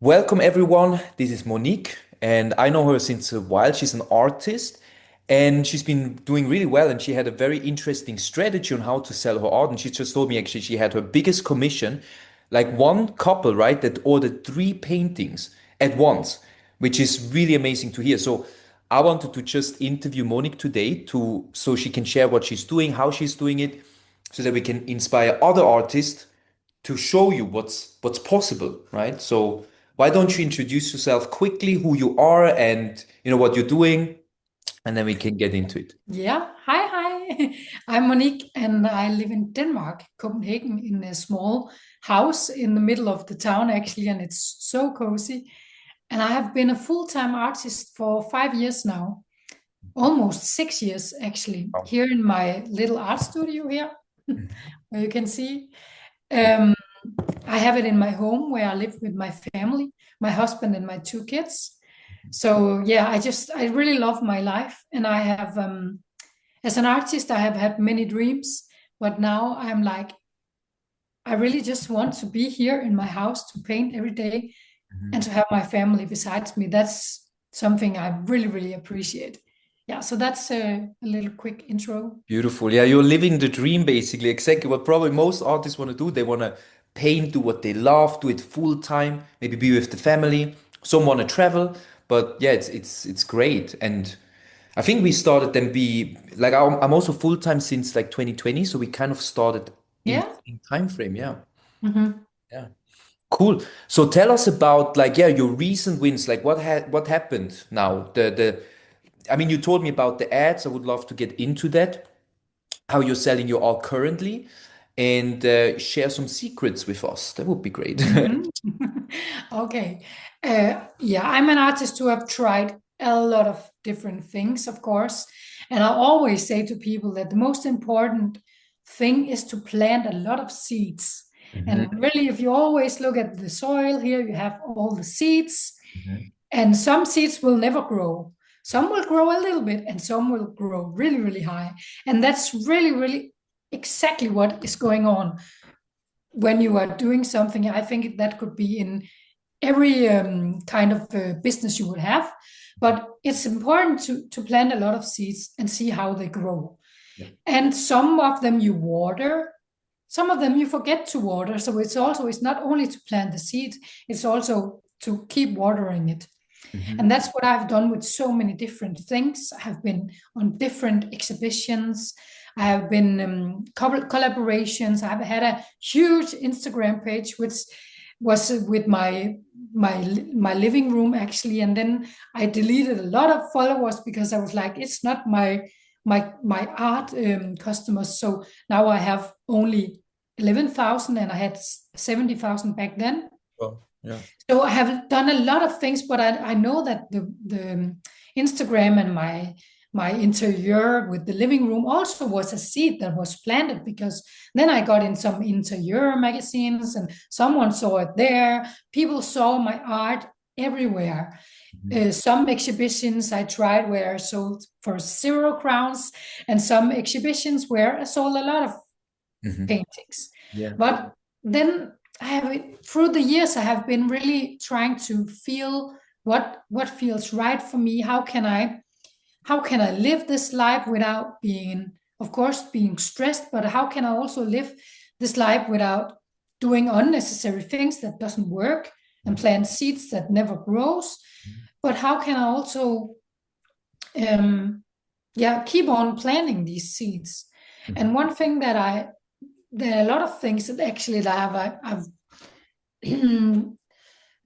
Welcome everyone. This is Monique, and I know her since a while. She's an artist, and she's been doing really well. And she had a very interesting strategy on how to sell her art. And she just told me actually she had her biggest commission, like one couple, right, that ordered three paintings at once, which is really amazing to hear. So I wanted to just interview Monique today to so she can share what she's doing, how she's doing it, so that we can inspire other artists to show you what's possible, right? So why don't you introduce yourself quickly, who you are, and what you're doing, and then we can get into it. Yeah, hi. I'm Monique and I live in Denmark, Copenhagen, in a small house in the middle of the town, actually, and it's so cozy. And I have been a full-time artist for 5 years now, almost 6 years, actually, Wow. here in my little art studio here, Mhm. where you can see. Yeah. Um, I have it in my home where I live with my family, my husband and my two kids. So yeah, I really love my life, and I have as an artist, I have had many dreams, but now I'm like, I really just want to be here in my house to paint every day and Mhm. to have my family besides me. That's something I really, really appreciate. Yeah, so that's a little quick intro. Beautiful. Yeah, you're living the dream basically. Exactly what probably most artists want to do. They want to paint, do what they love, do it full time, maybe be with the family. Some want to travel, but yeah, it's great. And I think we started then be like I'm also full time since like 2020, so we kind of started in the Yeah. same time frame. Yeah. Hmm. Yeah. Cool. So tell us about like yeah, your recent wins. Like what happened now? The I mean, you told me about the ads. I would love to get into that. How you're selling your art currently, and share some secrets with us. That would be great. Hmm. Okay. Yeah, I'm an artist who have tried a lot of different things, of course. And I always say to people that the most important thing is to plant a lot of seeds. Mhm, And really, if you always look at the soil here, you have all the seeds, mhm, and some seeds will never grow. Some will grow a little bit, and some will grow really, really high. And that's really, really exactly what is going on when you are doing something. I think that could be in every kind of business you would have, but it's important to plant a lot of seeds and see how they grow. yeah. And some of them you water, some of them you forget to water. So it's not only to plant the seed, it's also to keep watering it. And Mhm, that's what I've done with so many different things. I have been on different exhibitions. I have been collaborations. I've had a huge Instagram page, which was with my living room actually, and then I deleted a lot of followers because I was like, it's not my art customers. So now I have only 11,000, and I had 70,000 back then. well, yeah. So I have done a lot of things, but I know that the Instagram and my interior with the living room also was a seed that was planted, because then I got in some interior magazines and someone saw it there. People saw my art everywhere. Mhm, Some exhibitions I tried where I sold for 0 crowns, and some exhibitions where I sold a lot of mhm, paintings. yeah. But then I have, through the years, I have been really trying to feel what feels right for me. How can I live this life without being, of course, being stressed, but how can I also live this life without doing unnecessary things that doesn't work and plant seeds that never grows? But how can I also um yeah, keep on planting these seeds? Mhm, And one thing that I there are a lot of things that actually that I've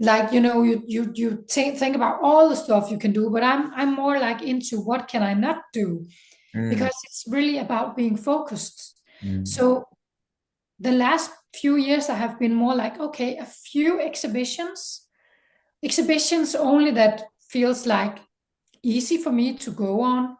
like, you think about all the stuff you can do, but I'm more like into what can I not do, mm, because it's really about being focused. mm, So the last few years I have been more like, okay, a few exhibitions only that feels like easy for me to go on,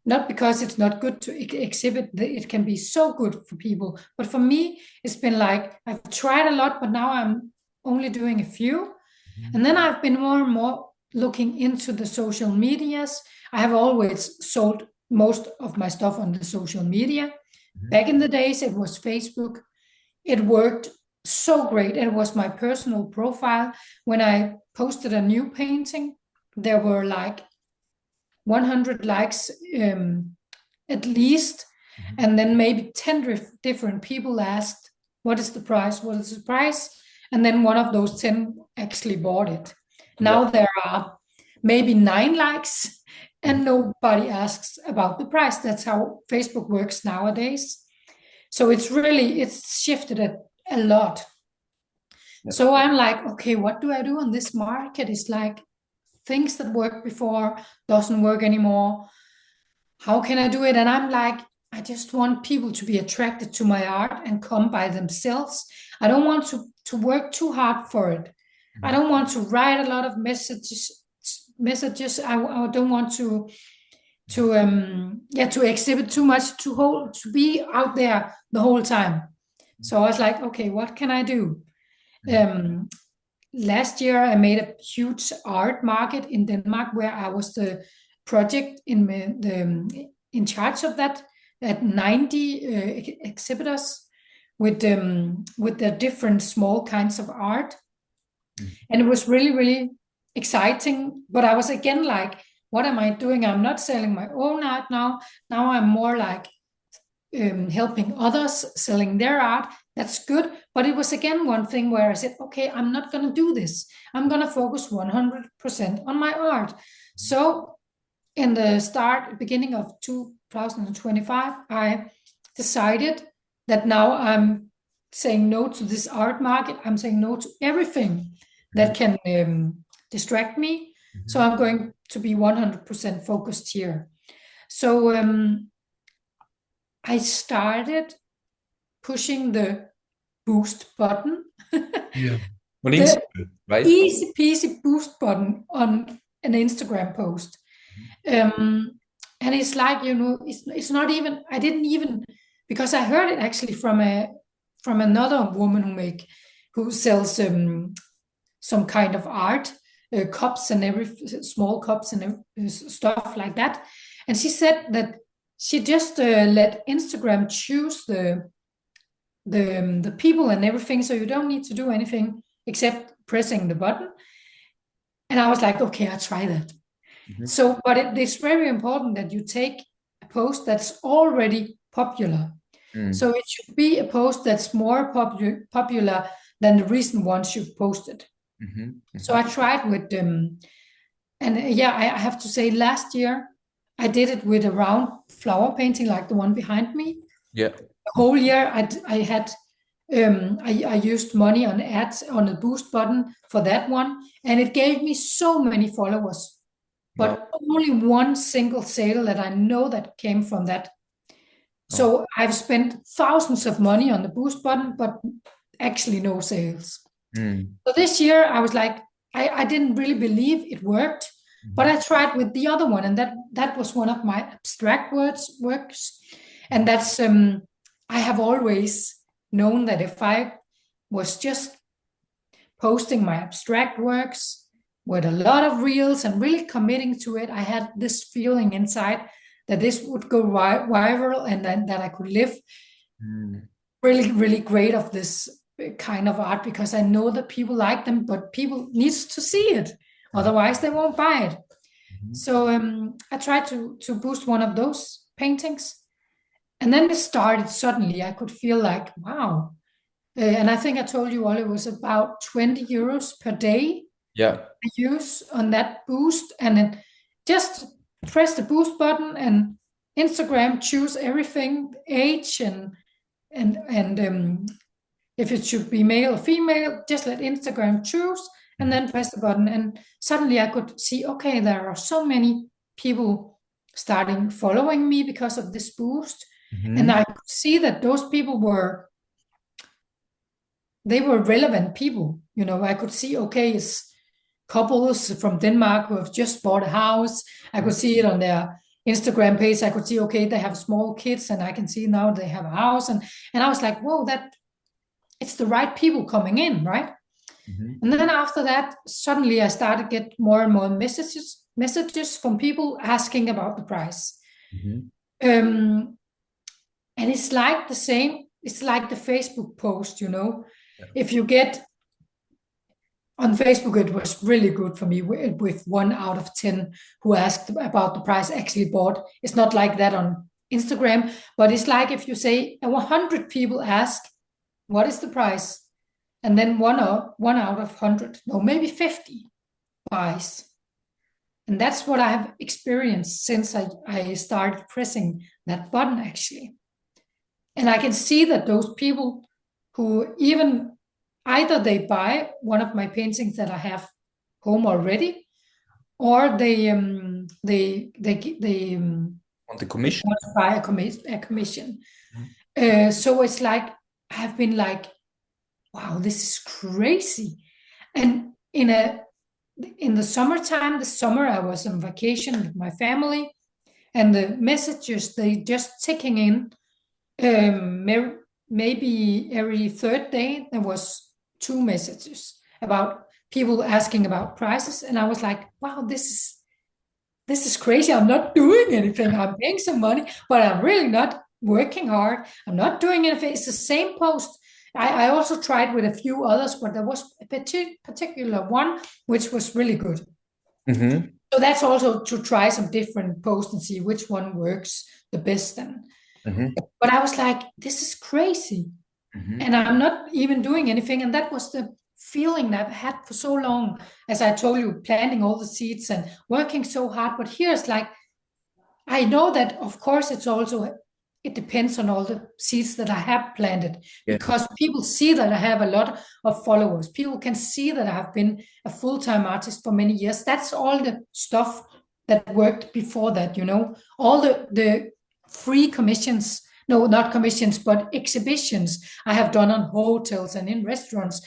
not because it's not good to exhibit. It can be so good for people, but for me it's been like I've tried a lot, but now I'm only doing a few. mhm, And then I've been more and more looking into the social medias. I have always sold most of my stuff on the social media. mhm, Back in the days it was Facebook. It worked so great. It was my personal profile. When I posted a new painting, there were like 100 likes at least. And then maybe 10 different people asked, what is the price? What is the price? And then one of those 10 actually bought it. Yeah. Now there are maybe 9 likes and nobody asks about the price. That's how Facebook works nowadays. So it's shifted a lot. Yeah. So I'm like, okay, what do I do on this market? It's like things that worked before doesn't work anymore. How can I do it? And I'm like, I just want people to be attracted to my art and come by themselves. I don't want to work too hard for it. I don't want to write a lot of messages. I don't want to exhibit too much, to be out there the whole time. So I was like, okay, what can I do? Last year I made a huge art market in Denmark where I was the project in charge of that, at 90 exhibitors with the different small kinds of art. And it was really, really exciting. But I was again like, what am I doing? I'm not selling my own art now. Now I'm more like helping others selling their art. That's good. But it was again one thing where I said, okay, I'm not going to do this. I'm going to focus 100% on my art. So in the beginning of 2025, I decided that now I'm saying no to this art market. I'm saying no to everything that can distract me. So I'm going to be 100% focused here. So I started pushing the boost button, Yeah. the Right? easy peasy boost button on an Instagram post. And it's like, it's not even, I didn't even, because I heard it actually from another woman who sells some kind of art, cups and small cups and stuff like that. And she said that she just let Instagram choose the people and everything, so you don't need to do anything except pressing the button. And I was like, okay, I'll try that. So, but it's very important that you take a post that's already popular. So it should be a post that's more popular than the recent ones you've posted. So I tried with them. And I have to say, last year I did it with a round flower painting like the one behind me. Yeah. The whole year I had I used money on ads on the boost button for that one, and it gave me so many followers, Wow. but only one single sale that I know that came from that. So I've spent thousands of money on the boost button, but actually no sales. So this year I was like, I didn't really believe it worked, but I tried with the other one, and that was one of my abstract works, and that's I have always known that if I was just posting my abstract works with a lot of reels and really committing to it, I had this feeling inside that this would go viral, and then that I could live really, really great of this kind of art, because I know that people like them, but people needs to see it, otherwise they won't buy it. So I tried to boost one of those paintings, and then it started. Suddenly I could feel like, wow. And I think I told you all it was about 20 euros per day Yeah. I use on that boost. And then just press the boost button and Instagram choose everything, age and if it should be male or female, just let Instagram choose and then press the button. And suddenly I could see, okay, there are so many people starting following me because of this boost. And I could see that those people were relevant people. I could see, okay, it's couples from Denmark who have just bought a house. I could see it on their Instagram page. I could see, okay, they have small kids, and I can see now they have a house. And I was like, whoa, it's the right people coming in, right? And then after that, suddenly I started get more and more messages from people asking about the price. And it's like the same. It's like the Facebook post, If you get on Facebook, it was really good for me with 1 out of 10 who asked about the price actually bought. It's not like that on Instagram, but it's like if you say 100 people ask, what is the price? And then one out of 100, no, maybe 50 buys. And that's what I have experienced since I started pressing that button, actually. And I can see that those people who even either they buy one of my paintings that I have home already, or On the they commission. want to buy a commission. So it's like I've been like, wow, this is crazy. And in the summertime, this summer I was on vacation with my family, and the messages they just ticking in. Maybe every third day there was 2 messages about people asking about prices, and I was like, wow, this is crazy. I'm not doing anything. I'm paying some money, but I'm really not working hard. I'm not doing anything. It's the same post. I also tried with a few others, but there was a particular one which was really good. Mm-hmm. So that's also to try some different posts and see which one works the best then. Mm-hmm. But I was like, this is crazy. Mm-hmm. And I'm not even doing anything. And that was the feeling that I've had for so long, as I told you, planting all the seeds and working so hard. But here's like, I know that, of course, it depends on all the seeds that I have planted Yeah. because people see that I have a lot of followers. People can see that I have been a full-time artist for many years. That's all the stuff that worked before that, all the free commissions, no, not commissions, but exhibitions I have done on hotels and in restaurants.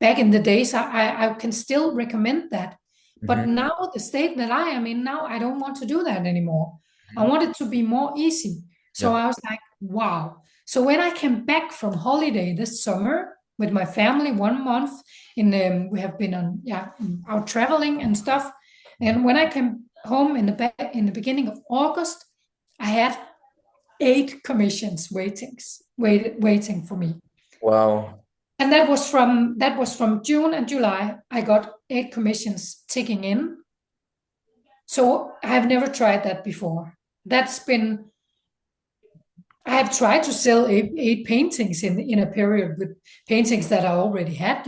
Back in the days, I can still recommend that. Mm-hmm. But now, the state that I am in now, I don't want to do that anymore. I want it to be more easy. So Yeah. I was like, wow. So when I came back from holiday this summer with my family 1 month, we have been on out traveling and stuff. And when I came home in the beginning of August, I had 8 commissions waiting for me. Wow. And that was from June and July. I got 8 commissions ticking in. So I've never tried that before. That's been I have tried to sell eight paintings in a period with paintings that I already had,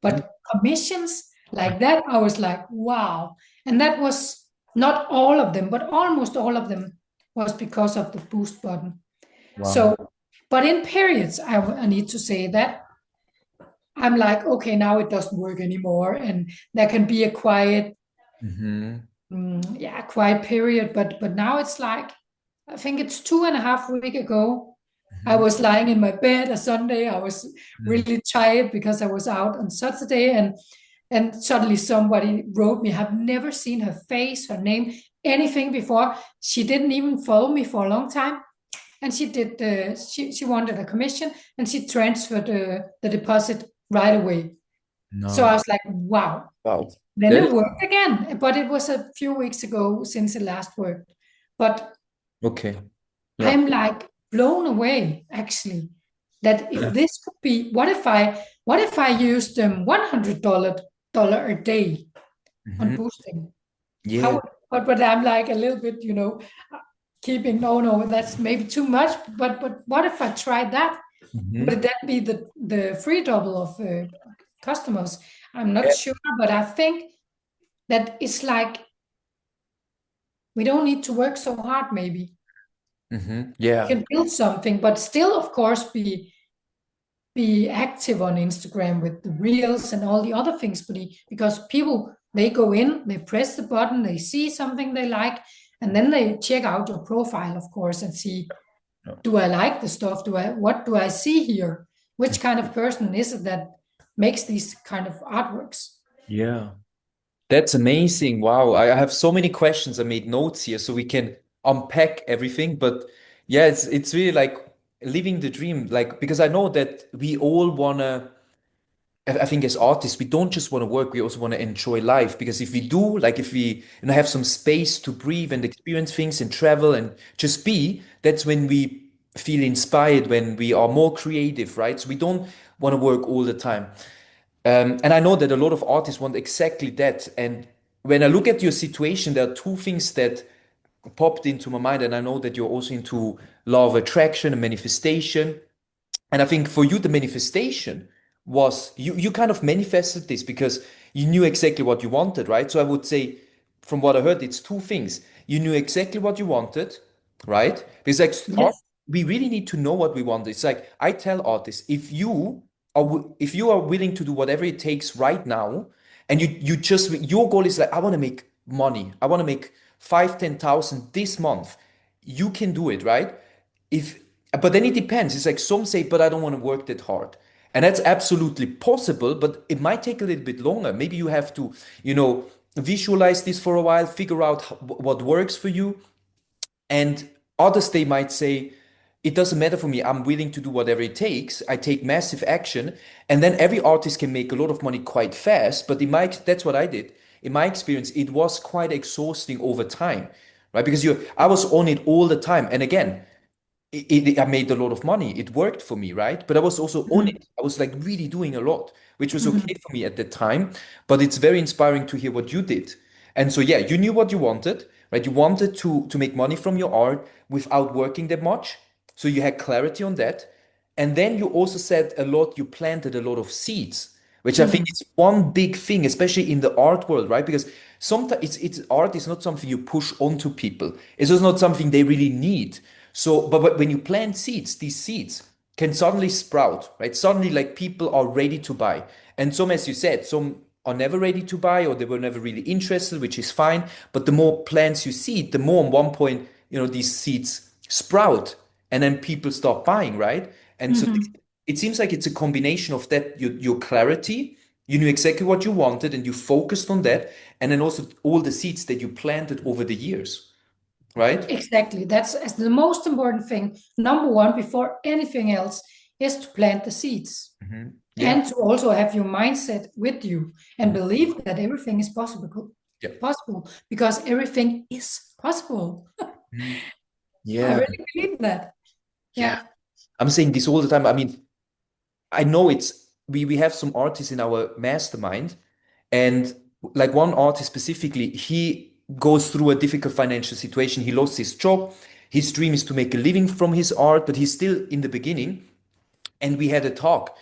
but commissions like that, I was like, wow. And that was not all of them, but almost all of them was because of the boost button. Wow. So, but in periods, I need to say that I'm like, okay, now it doesn't work anymore. And there can be a quiet, Mm-hmm. quiet period. But now it's like, I think it's 2.5 weeks ago. I Mm-hmm. was lying in my bed a Sunday. I was Mm. really tired because I was out on Saturday, and suddenly somebody wrote me. I've never seen her face, her name, anything before. She didn't even follow me for a long time, and she did. She wanted a commission, and she transferred the deposit right away. So I No. was like, wow. Wow. Then That it is worked again, but it was a few weeks ago since it last worked. But okay. Yeah. I'm like blown away actually that if Yeah. this could be what if I used $100 a day on Mm-hmm. boosting? How Yeah. would, but I'm like a little bit, keeping no, that's maybe too much. But what if I tried that? Mm-hmm. Would that be the free double of customers? I'm not Yeah. sure, but I think that it's like we don't need to work so hard, maybe. Mm-hmm. We Yeah. can build something, but still, of course, be active on Instagram with the reels and all the other things, because people they go in, they press the button, they see something they like, and then they check out your profile, of course, and see, Yeah. do I like the stuff? What do I see here? Which kind of person is it that makes these kind of artworks? Yeah. That's amazing. Wow. I have so many questions. I made notes here so we can unpack everything. But yeah, it's really like living the dream. Like because I know that we all wanna I think as artists, we don't just want to work, we also want to enjoy life. Because if we do, like if we have some space to breathe and experience things and travel and just be, that's when we feel inspired, when we are more creative, right? So we don't want to work all the time. And I know that a lot of artists want exactly that. And when I look at your situation, there are two things that popped into my mind. And I know that you're also into law of attraction and manifestation. And I think for you, the manifestation was you kind of manifested this because you knew exactly what you wanted, right? So I would say, from what I heard, it's two things. You knew exactly what you wanted, right? Because like art, Yes. we really need to know what we want. It's like I tell artists, if you are willing to do whatever it takes right now, and you just your goal is like I want to make money, I want to make 5, 10,000 this month, you can do it, right? If but then it depends. It's like some say, but I don't want to work that hard. And that's absolutely possible, but it might take a little bit longer. Maybe you have to, visualize this for a while, figure out what works for you. And others, they might say, it doesn't matter for me. I'm willing to do whatever it takes. I take massive action. And then every artist can make a lot of money quite fast. But that's what I did. In my experience, it was quite exhausting over time, right? Because I was on it all the time. And again, I made a lot of money. It worked for me, right? But I was also on Mhm. it. I was like really doing a lot, which was okay Mhm. for me at the time. But it's very inspiring to hear what you did. And so, yeah, you knew what you wanted, right? You wanted to make money from your art without working that much. So you had clarity on that. And then you also said a lot, you planted a lot of seeds, which I think Mhm. is one big thing, especially in the art world, right? Because sometimes it's art is not something you push onto people. It's just not something they really need. So, but when you plant seeds, these seeds can suddenly sprout, right? Suddenly, like people are ready to buy. And some, as you said, some are never ready to buy or they were never really interested, which is fine. But the more plants you seed, the more on one point, these seeds sprout and then people start buying, right? And so Mhm. it seems like it's a combination of that, your clarity, you knew exactly what you wanted and you focused on that, and then also all the seeds that you planted over the years, right? Exactly. That's the most important thing. Number one, before anything else, is to plant the seeds Yeah. and to also have your mindset with you and Mhm. believe that everything is possible. Yeah. Possible because everything is possible. Mhm. I Yeah. really believe that. Yeah. Yeah. I'm saying this all the time. I mean, I know we have some artists in our mastermind, and like one artist specifically, he goes through a difficult financial situation. He lost his job. His dream is to make a living from his art, but he's still in the beginning. And we had a talk,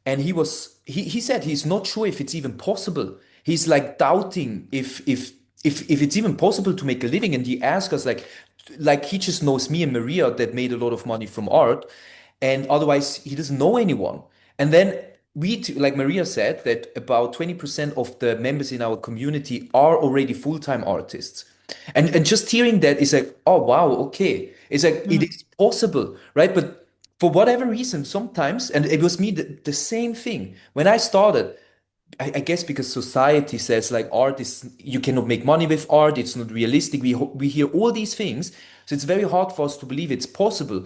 and he said he's not sure if it's even possible. He's like doubting if it's even possible to make a living. And he asked us like he just knows me and Maria that made a lot of money from art, and otherwise he doesn't know anyone. And then like Maria said, that about 20% of the members in our community are already full-time artists. And just hearing that is like, oh wow, okay. It's like it Mm. is possible, right? But for whatever reason, sometimes, and it was me the same thing. When I started, I guess because society says like art is you cannot make money with art, it's not realistic. We hear all these things, so it's very hard for us to believe it's possible.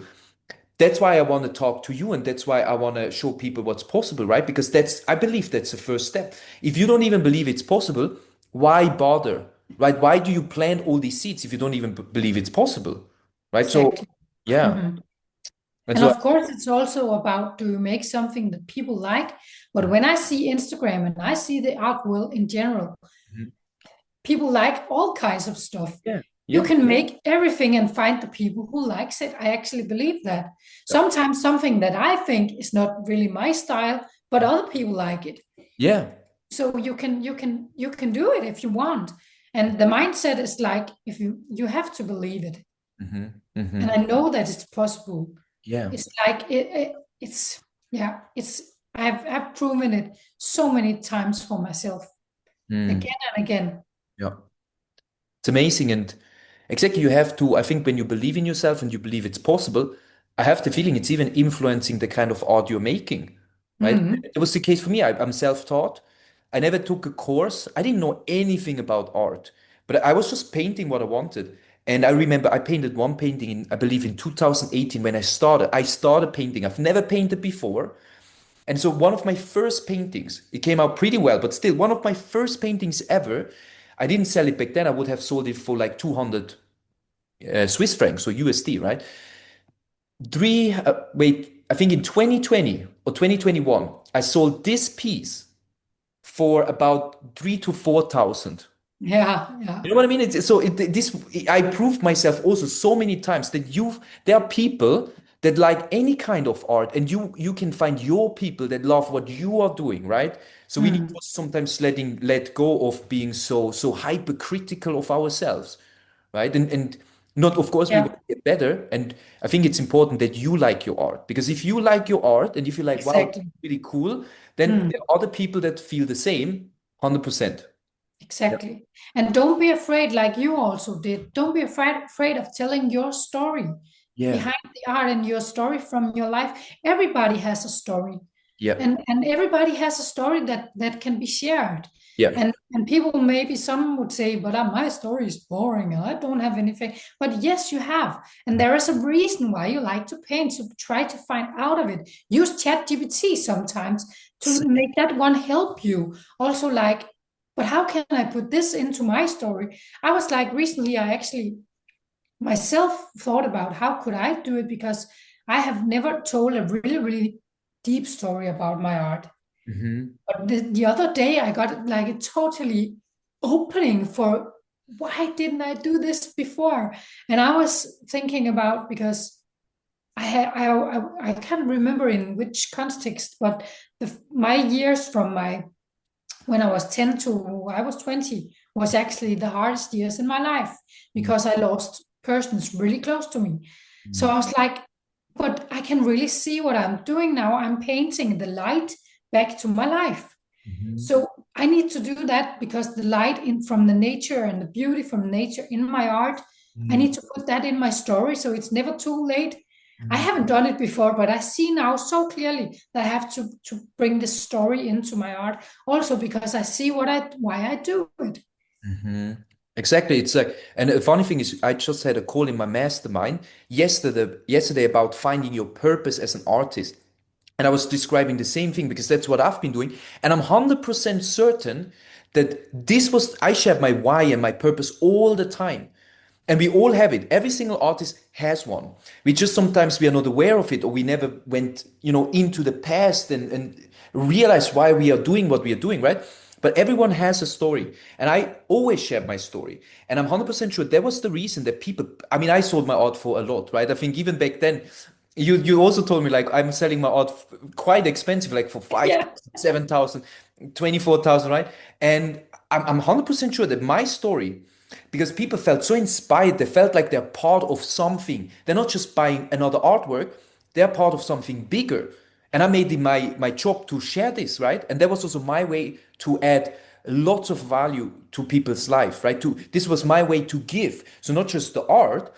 That's why I want to talk to you, and that's why I want to show people what's possible, right? Because I believe that's the first step. If you don't even believe it's possible, why bother, right? Why do you plant all these seeds if you don't even believe it's possible, right? So, Exactly. yeah, Mhm. and And so, of course, it's also about do you make something that people like? But when I see Instagram and I see the art world in general, Mhm. people like all kinds of stuff. Yeah, You yeah, can make everything and find the people who likes it. I actually believe that. Sometimes something that I think is not really my style, but other people like it. yeah. So you can do it if you want. And the mindset is like if you have to believe it. Hmm. And Hmm. I know that it's possible. Yeah. It's like it's yeah, it's I've proven it so many times for myself Mm. again and again. Yeah. It's amazing. And exactly, you have to, I think when you believe in yourself and you believe it's possible, I have the feeling it's even influencing the kind of art you're making, right? Mhm. It was the case for me. I'm self-taught. I never took a course. I didn't know anything about art, but I was just painting what I wanted. And I remember I painted one painting in, I believe in 2018 when I started. I started painting. I've never painted before. And so one of my first paintings, it came out pretty well, but still one of my first paintings ever. I didn't sell it back then. I would have sold it for like 200 Swiss francs, so USD, right? I think in 2020 or 2021, I sold this piece for about 3 to 4 thousand. Yeah, yeah. You know what I mean? This I proved myself also so many times that there are people that like any kind of art, and you can find your people that love what you are doing, right? So we need to Mm. sometimes let go of being so hypercritical of ourselves, right? And not, of course, we want Yeah, to get better. And I think it's important that you like your art, because if you like your art and if you like, wow, exactly. really cool, then Mm. there are other people that feel the same, 100%. Yeah. Exactly. And don't be afraid, like you also did. Don't be afraid of telling your story Yeah. behind the art and your story from your life. Everybody has a story. Yeah. And everybody has a story that can be shared. Yeah. And people, maybe some would say, but my story is boring and I don't have anything. But yes, you have. And there is a reason why you like to paint, to try to find out of it. Use ChatGPT sometimes to make that one help you. Also, like, but how can I put this into my story? I was like, recently, I actually myself thought about how could I do it, because I have never told a really, really deep story about my art. Hmm. But the other day, I got like a totally opening for why didn't I do this before? And I was thinking about, because I can't remember in which context, but my years from my when I was 10 to I was 20 was actually the hardest years in my life, because I lost persons really close to me. So I was like, but I can really see what I'm doing now. I'm painting the light back to my life. Hmm. So I need to do that, because the light in from the nature and the beauty from nature in my art, I Hmm. need to put that in my story, so it's never too late. I Hmm. haven't done it before, but I see now so clearly that I have to bring this story into my art, also because I see why I do it. Hmm. Exactly. It's like, and the funny thing is, I just had a call in my mastermind yesterday about finding your purpose as an artist. And I was describing the same thing because that's what I've been doing. And I'm 100% certain that I shared my why and my purpose all the time. And we all have it. Every single artist has one. We just sometimes we are not aware of it, or we never went, into the past and realize why we are doing what we are doing, right? But everyone has a story. And I always share my story. And I'm 100% sure that was the reason that people, I mean, I sold my art for a lot, right? I think even back then, you also told me like I'm selling my art quite expensive, like for Yeah. 5,000, 7,000, 24,000, right? And I'm 100% sure that my story, because people felt so inspired, they felt like they're part of something. They're not just buying another artwork, they're part of something bigger. And I made it my job to share this, right? And that was also my way to add lots of value to people's life, right? This was my way to give. So not just the art,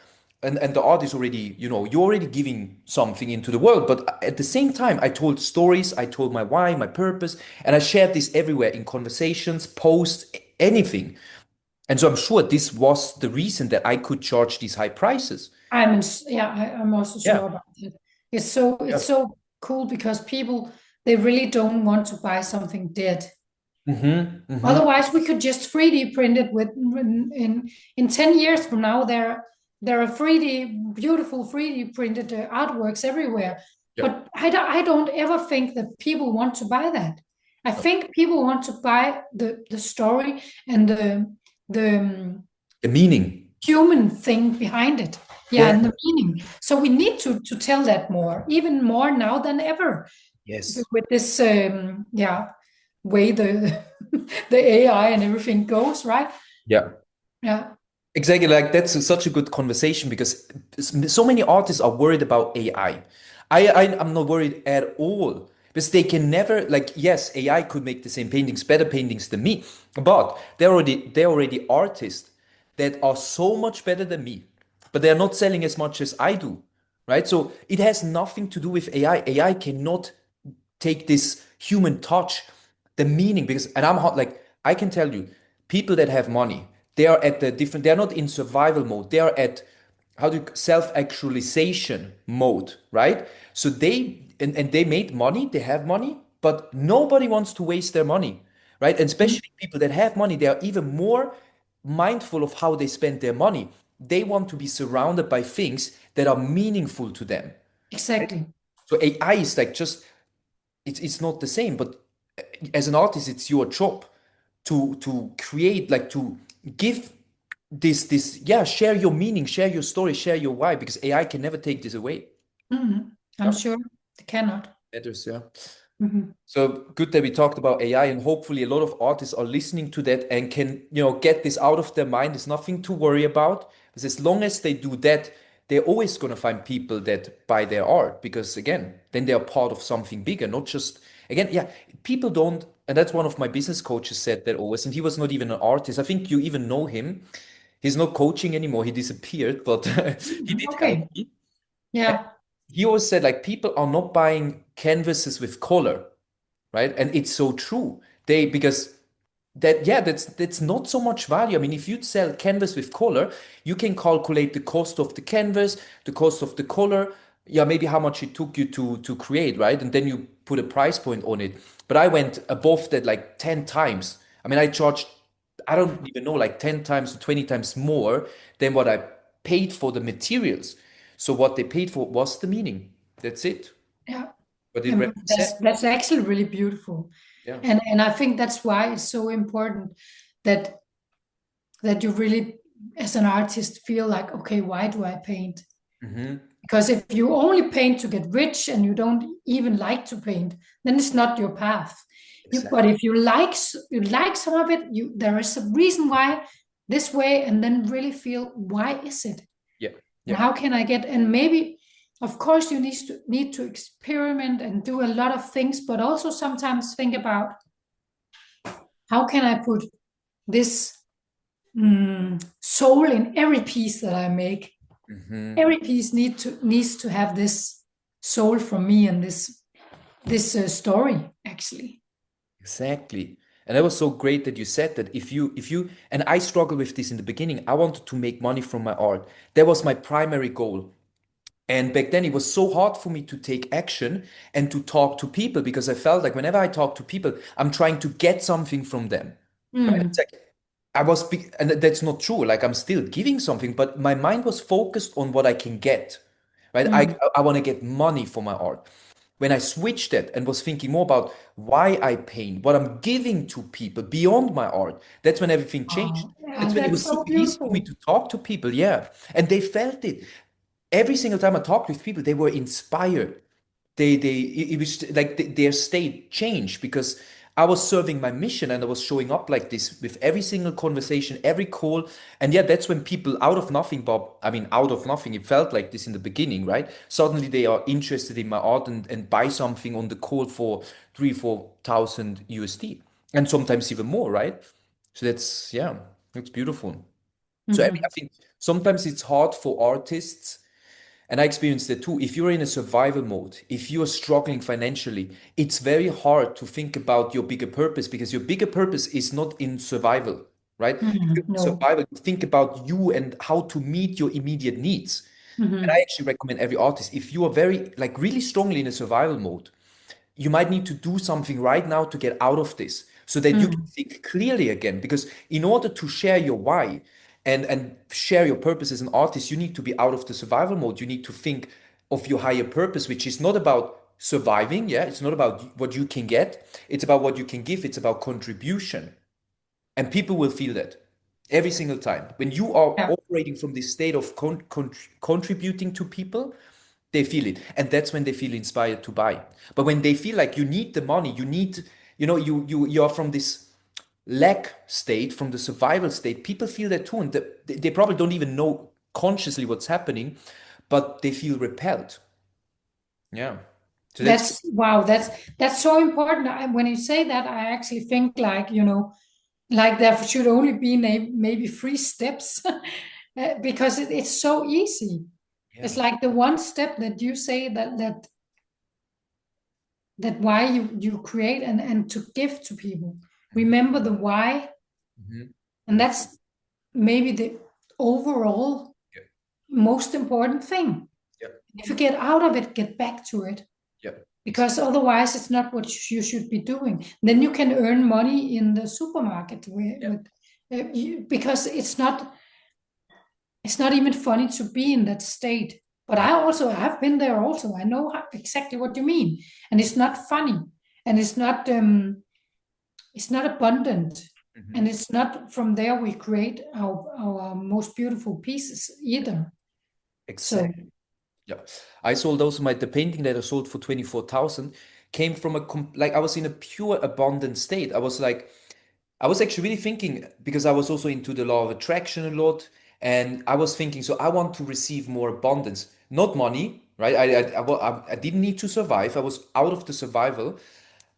and the art is already, you're already giving something into the world. But at the same time, I told stories, I told my why, my purpose, and I shared this everywhere in conversations, posts, anything. And so I'm sure this was the reason that I could charge these high prices. I'm also Yeah. sure about that. It's Yeah. so cool, because people, they really don't want to buy something dead. Mm-hmm. Mm-hmm. Otherwise, we could just 3D print it with in 10 years from now, there are 3D beautiful 3D printed artworks everywhere. Yeah. But I don't ever think that people want to buy that. I No. think people want to buy the story and the The meaning. human thing behind it. Yeah, Yeah. and the meaning. So we need to tell that more, even more now than ever, Yes. with this way the the AI and everything goes, right? Yeah. Yeah. Exactly, like that's such a good conversation because so many artists are worried about AI. I'm not worried at all because they can never, like, yes, AI could make the same paintings, better paintings than me, but they're already artists that are so much better than me, but they're not selling as much as I do, right? So it has nothing to do with AI. AI cannot take this human touch, the meaning, because, and I'm hot, like, I can tell you, people that have money, they are at the different, they're not in survival mode, they are at, how do you, self-actualization mode, right? So and they made money, they have money, but nobody wants to waste their money, right? And especially people that have money, they are even more mindful of how they spend their money. They want to be surrounded by things that are meaningful to them. Exactly. So AI is like just it's not the same, but as an artist, it's your job to create, like to give this yeah, share your meaning, share your story, share your why, because AI can never take this away. I'm Yeah, sure they cannot. matters, yeah. Mhm. So good that we talked about AI, and hopefully a lot of artists are listening to that and can, get this out of their mind. There's nothing to worry about. Because as long as they do that, they're always going to find people that buy their art. Because again, then they are part of something bigger, not just, again, yeah, people don't, and that's one of my business coaches said that always, and he was not even an artist. I think you even know him. He's not coaching anymore. He disappeared, but he did help Okay. me. Yeah. He always said, like, people are not buying canvases with color, right? And it's so true. Because that, yeah, that's not so much value. I mean, if you sell canvas with color, you can calculate the cost of the canvas, the cost of the color, yeah, maybe how much it took you to create, right? And then you put a price point on it. But I went above that like 10 times. I mean, I charged, I don't even know, like 10 times or 20 times more than what I paid for the materials. So what they paid for was the meaning. That's it. Yeah. What it And represents. that's actually really beautiful. Yeah. And I think that's why it's so important that you really, as an artist, feel like, okay, why do I paint? Hmm. Because if you only paint to get rich and you don't even like to paint, then it's not your path. But Exactly. if you like some of it, there is a reason why this way, and then really feel, why is it? Yeah. And Yeah. how can I get? And maybe, of course, you need to experiment and do a lot of things, but also sometimes think about, how can I put this soul in every piece that I make? Hmm. Every piece needs to have this soul from me, and this story actually. Exactly. And that was so great that you said that if you and I struggled with this in the beginning. I wanted to make money from my art. That was my primary goal. And back then it was so hard for me to take action and to talk to people because I felt like whenever I talk to people, I'm trying to get something from them. Right? It's Mm, like and that's not true. Like I'm still giving something, but my mind was focused on what I can get. Right? mm, I want to get money for my art. When I switched it and was thinking more about why I paint, what I'm giving to people beyond my art, that's when everything changed. yeah, That's when it that's was so so easy for me beautiful. to talk to people, yeah. And they felt it. Every single time I talked with people, they were inspired. It was like their state changed because I was serving my mission and I was showing up like this with every single conversation, every call. And yeah, that's when people out of nothing, Bob, I mean, out of nothing, it felt like this in the beginning, right? Suddenly they are interested in my art and buy something on the call for 3, 4 thousand USD and sometimes even more, right? So that's, yeah, that's beautiful. So I Mhm. think sometimes it's hard for artists, and I experienced it too. If you're in a survival mode, if you're struggling financially, it's very hard to think about your bigger purpose because your bigger purpose is not in survival, right? If you're in No. survival, you think about you and how to meet your immediate needs. And I Mhm. actually recommend every artist, if you are very, like, really strongly in a survival mode, you might need to do something right now to get out of this so that you can Mm. think clearly again. Because in order to share your why and share your purpose as an artist, you need to be out of the survival mode. You need to think of your higher purpose, which is not about surviving. Yeah, it's not about what you can get, it's about what you can give, it's about contribution. And people will feel that every single time. When you are Yeah. operating from this state of contributing to people, they feel it. And that's when they feel inspired to buy. But when they feel like you need the money, you need, you're from this lack state, from the survival state, people feel that too. And they probably don't even know consciously what's happening, but they feel repelled. Yeah. So that's, That's wow. That's so important. When you say that, I actually think, like, like there should only be maybe 3 steps, because it's so easy. yeah. It's like the one step that you say, that why you create and to give to people. Remember the why, Hmm. and that's maybe the overall Yeah. most important thing. Yeah. If you get out of it, get back to it, Yeah. because otherwise it's not what you should be doing. Then you can earn money in the supermarket Yeah. because it's not even funny to be in that state. But I also have been there also. I know exactly what you mean. And it's not funny. And it's not abundant. Mhm. And it's not from there we create our most beautiful pieces either. So Exactly. Yeah. I sold also the painting that I sold for 24,000 came from like I was in a pure abundant state. I was actually really thinking because I was also into the law of attraction a lot, and I was thinking, so I want to receive more abundance, not money, right? I didn't need to survive. I was out of the survival,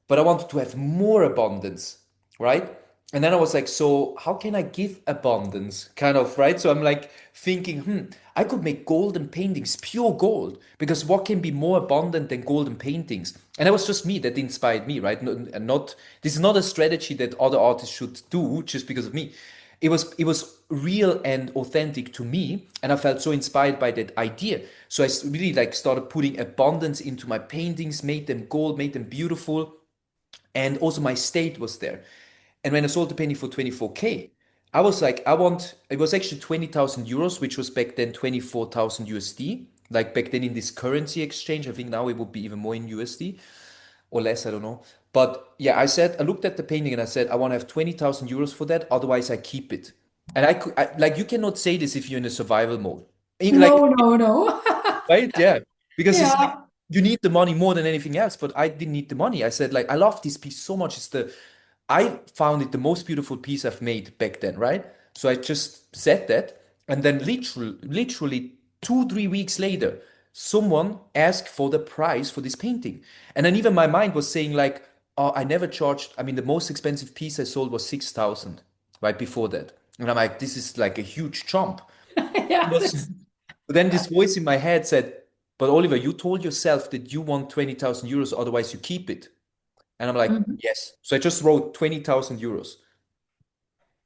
but I wanted to have more abundance, right? And then I was like, so how can I give abundance? Kind of, right? So I'm like thinking, I could make golden paintings, pure gold, because what can be more abundant than golden paintings? And that was just me that inspired me, right? And not this is not a strategy that other artists should do just because of me. It was real and authentic to me, and I felt so inspired by that idea. So really like started putting abundance into my paintings, made them gold, made them beautiful, and also my state was there. And when I sold the painting for 24K, I was like, it was actually 20,000 euros, which was back then 24,000 USD. Like back then in this currency exchange, I think now it would be even more in USD or less, I don't know. But yeah, I looked at the painting and I said, I want to have 20,000 euros for that. Otherwise, I keep it. And like, you cannot say this if you're in a survival mode. Like, no, no, no. right? Yeah. Because it's like Yeah. you need the money more than anything else, but I didn't need the money. I said, like, I love this piece so much. I found it the most beautiful piece I've made back then, right? So I just said that. And then literally 2, 3 weeks later, someone asked for the price for this painting. And then even my mind was saying, like, oh, I never charged. I mean, the most expensive piece I sold was 6,000 right before that. And I'm like, this is like a huge jump. Yeah. Was But then this voice in my head said, but Oliver, you told yourself that you want 20,000 euros, otherwise you keep it. And I'm like, Mhm. yes. So I just wrote 20,000 euros.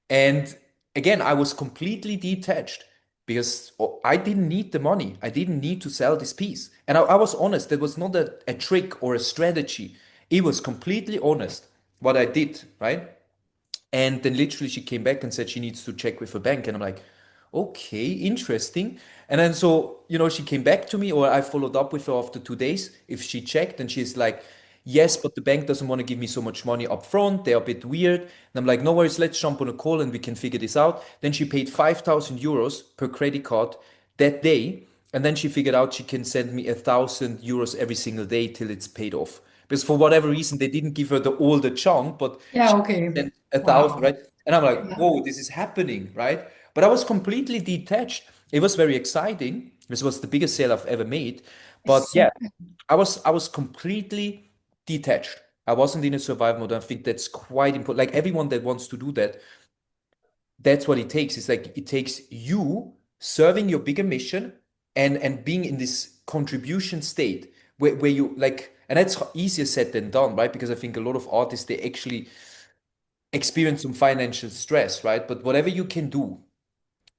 And again, I was completely detached because I didn't need the money. I didn't need to sell this piece. And I was honest. That was not a trick or a strategy. It was completely honest what I did, right? And then literally she came back and said she needs to check with her bank. And I'm like, okay, interesting. And then so, she came back to me, or I followed up with her after 2 days if she checked, and she's like, yes, but the bank doesn't want to give me so much money up front. They're a bit weird. And I'm like, no worries, let's jump on a call and we can figure this out. Then she paid 5,000 euros per credit card that day. And then she figured out she can send me 1,000 euros every single day till it's paid off. Because for whatever reason, they didn't give her all the chunk, but Yeah, she okay. sent 1,000, Wow. right? And I'm like, Yeah. whoa, this is happening, right? But I was completely detached. It was very exciting. This was the biggest sale I've ever made. But It's yeah, so I was completely detached. I wasn't in a survival mode. I think that's quite important. Like everyone that wants to do that, that's what it takes. It's like it takes you serving your bigger mission and being in this contribution state where you like, and that's easier said than done, right? Because I think a lot of artists, they actually experience some financial stress, right? But whatever you can do,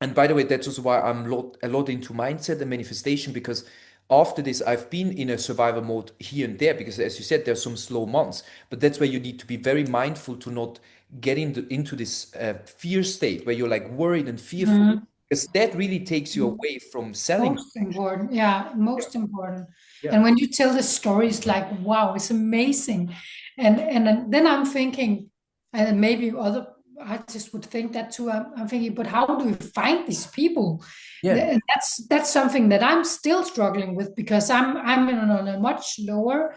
and by the way, that's also why I'm a lot into mindset and manifestation, because after this, I've been in a survival mode here and there, because as you said, there's some slow months, but that's where you need to be very mindful to not get into this fear state where you're like worried and fearful, Mhm. because that really takes you away from selling. Most important. Yeah, Yeah. most important. Yeah. And when you tell the story, it's like, wow, it's amazing. And then I'm thinking, and maybe other artists would think that too. I'm thinking, but how do we find these people? Yeah. And that's something that I'm still struggling with because I'm on a much lower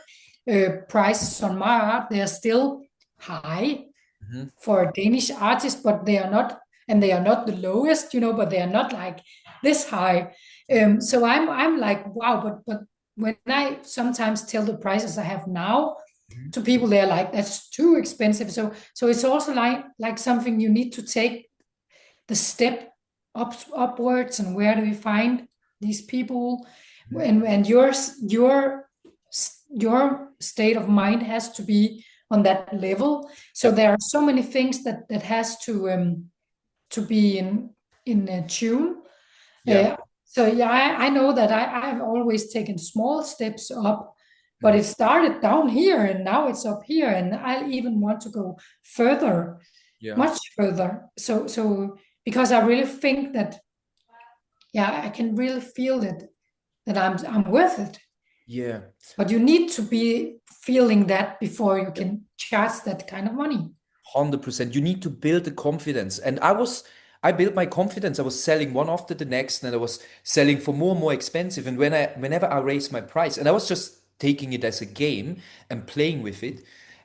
prices on my art. They are still high Mhm. for a Danish artist, but they are not, and they are not the lowest, but they are not like this high. So I'm like, wow, but when I sometimes tell the prices I have now Mhm. to people, they're like, that's too expensive. So it's also like something you need to take the step upwards, and where do we find these people, Mhm. and your state of mind has to be on that level. So Yeah. there are so many things that has to be in tune. Yeah. uh, so yeah, I know that I've always taken small steps up, but Mhm. it started down here and now it's up here, and I even want to go further, Yeah. much further. So because I really think that, yeah, I can really feel it, that I'm worth it. Yeah. But you need to be feeling that before you can charge that kind of money. 100%. You need to build the confidence. And I built my confidence. I was selling one after the next, and I was selling for more and more expensive. And whenever I raised my price, and I was just taking it as a game and playing with it.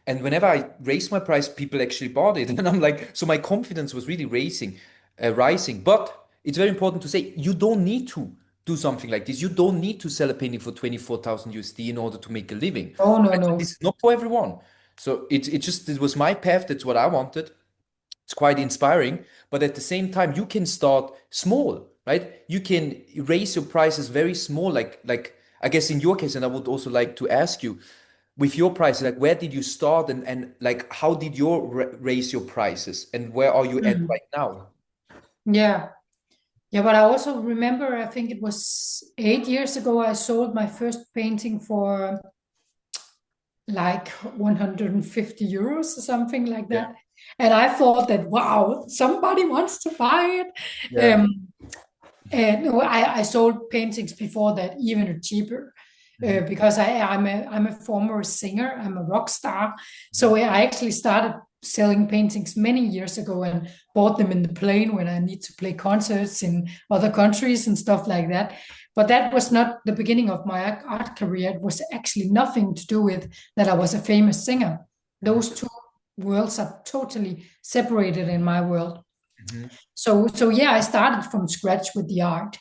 And whenever I raised my price, people actually bought it. And I'm like, so my confidence was really rising. But it's very important to say you don't need to do something like this. You don't need to sell a painting for 24,000 USD in order to make a living. Oh, no, Right? So no. this is not for everyone. So it was my path. That's what I wanted. It's quite inspiring. But at the same time, you can start small, right? You can raise your prices very small. Like I guess in your case, and I would also like to ask you, with your prices, like where did you start, and like how did you raise your prices, and where are you at Mm. right now? Yeah. Yeah, but I also remember, I think it was 8 years ago, I sold my first painting for like 150 euros or something like Yeah, that. And I thought that, wow, somebody wants to buy it. yeah. And I sold paintings before that even cheaper. Mhm, Because I'm a former singer, I'm a rock star. mhm, So I actually started selling paintings many years ago and bought them in the plane when I need to play concerts in other countries and stuff like that. But that was not the beginning of my art career. It was actually nothing to do with that I was a famous singer. mhm, Those two worlds are totally separated in my world. mhm, So yeah, I started from scratch with the art.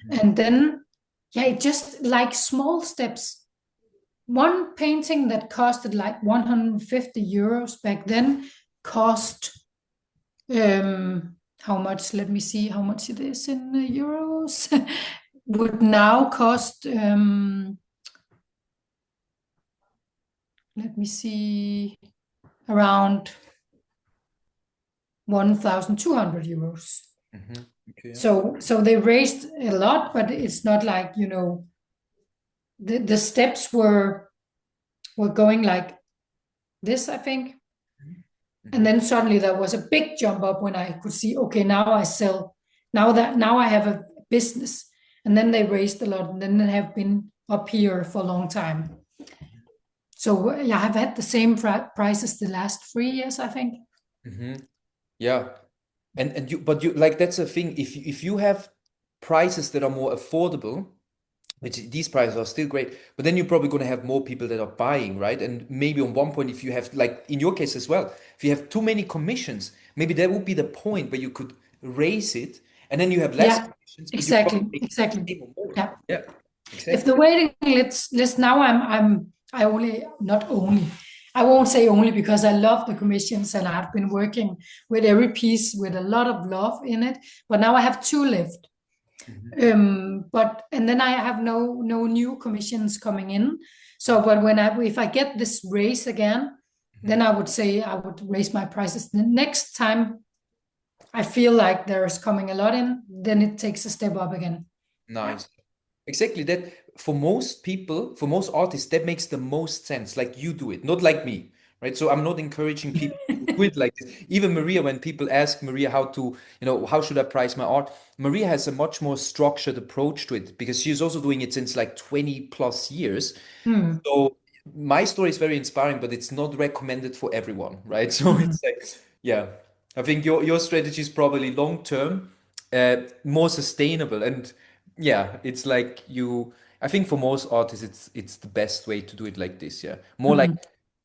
mhm, And then yeah, it just like small steps. One painting that costed like 150 euros back then cost how much? Let me see how much it is in euros. Would now cost let me see, around 1,200 euros. mhm. Okay, yeah. So they raised a lot, but it's not like, the steps were going like this, I think. Mhm, And mhm. then suddenly there was a big jump up when I could see, okay, now I sell, now I have a business. And then they raised a lot, and then they have been up here for a long time. So yeah, I've had the same prices the last 3 years, I think. Mhm. Yeah. And you like that's a thing. If you have prices that are more affordable, which these prices are still great, but then you're probably going to have more people that are buying, right? And maybe on one point, if you have, like in your case as well, if you have too many commissions, maybe that would be the point where you could raise it, and then you have less Yeah, commissions, but you probably exactly, make the exactly. same or more. Yeah. Yeah, If exactly. the waiting list now, I only, not only, I won't say only, because I love the commissions and I've been working with every piece with a lot of love in it. But now I have two left. Mhm, But and then I have no new commissions coming in. So, but if I get this raise again, mhm. then I would say I would raise my prices. The next time I feel like there is coming a lot in, then it takes a step up again. Yeah. Nice. Exactly that for most people, for most artists, that makes the most sense. Like you do it, not like me, right? So I'm not encouraging people to do it like this. Even Maria, when people ask Maria how to, how should I price my art? Maria has a much more structured approach to it because she's also doing it since like 20 plus years. Hmm. So my story is very inspiring, but it's not recommended for everyone, right? So Mhm. it's like, yeah, I think your strategy is probably long term, more sustainable, and yeah, it's like I think for most artists, it's the best way to do it like this. Yeah, more like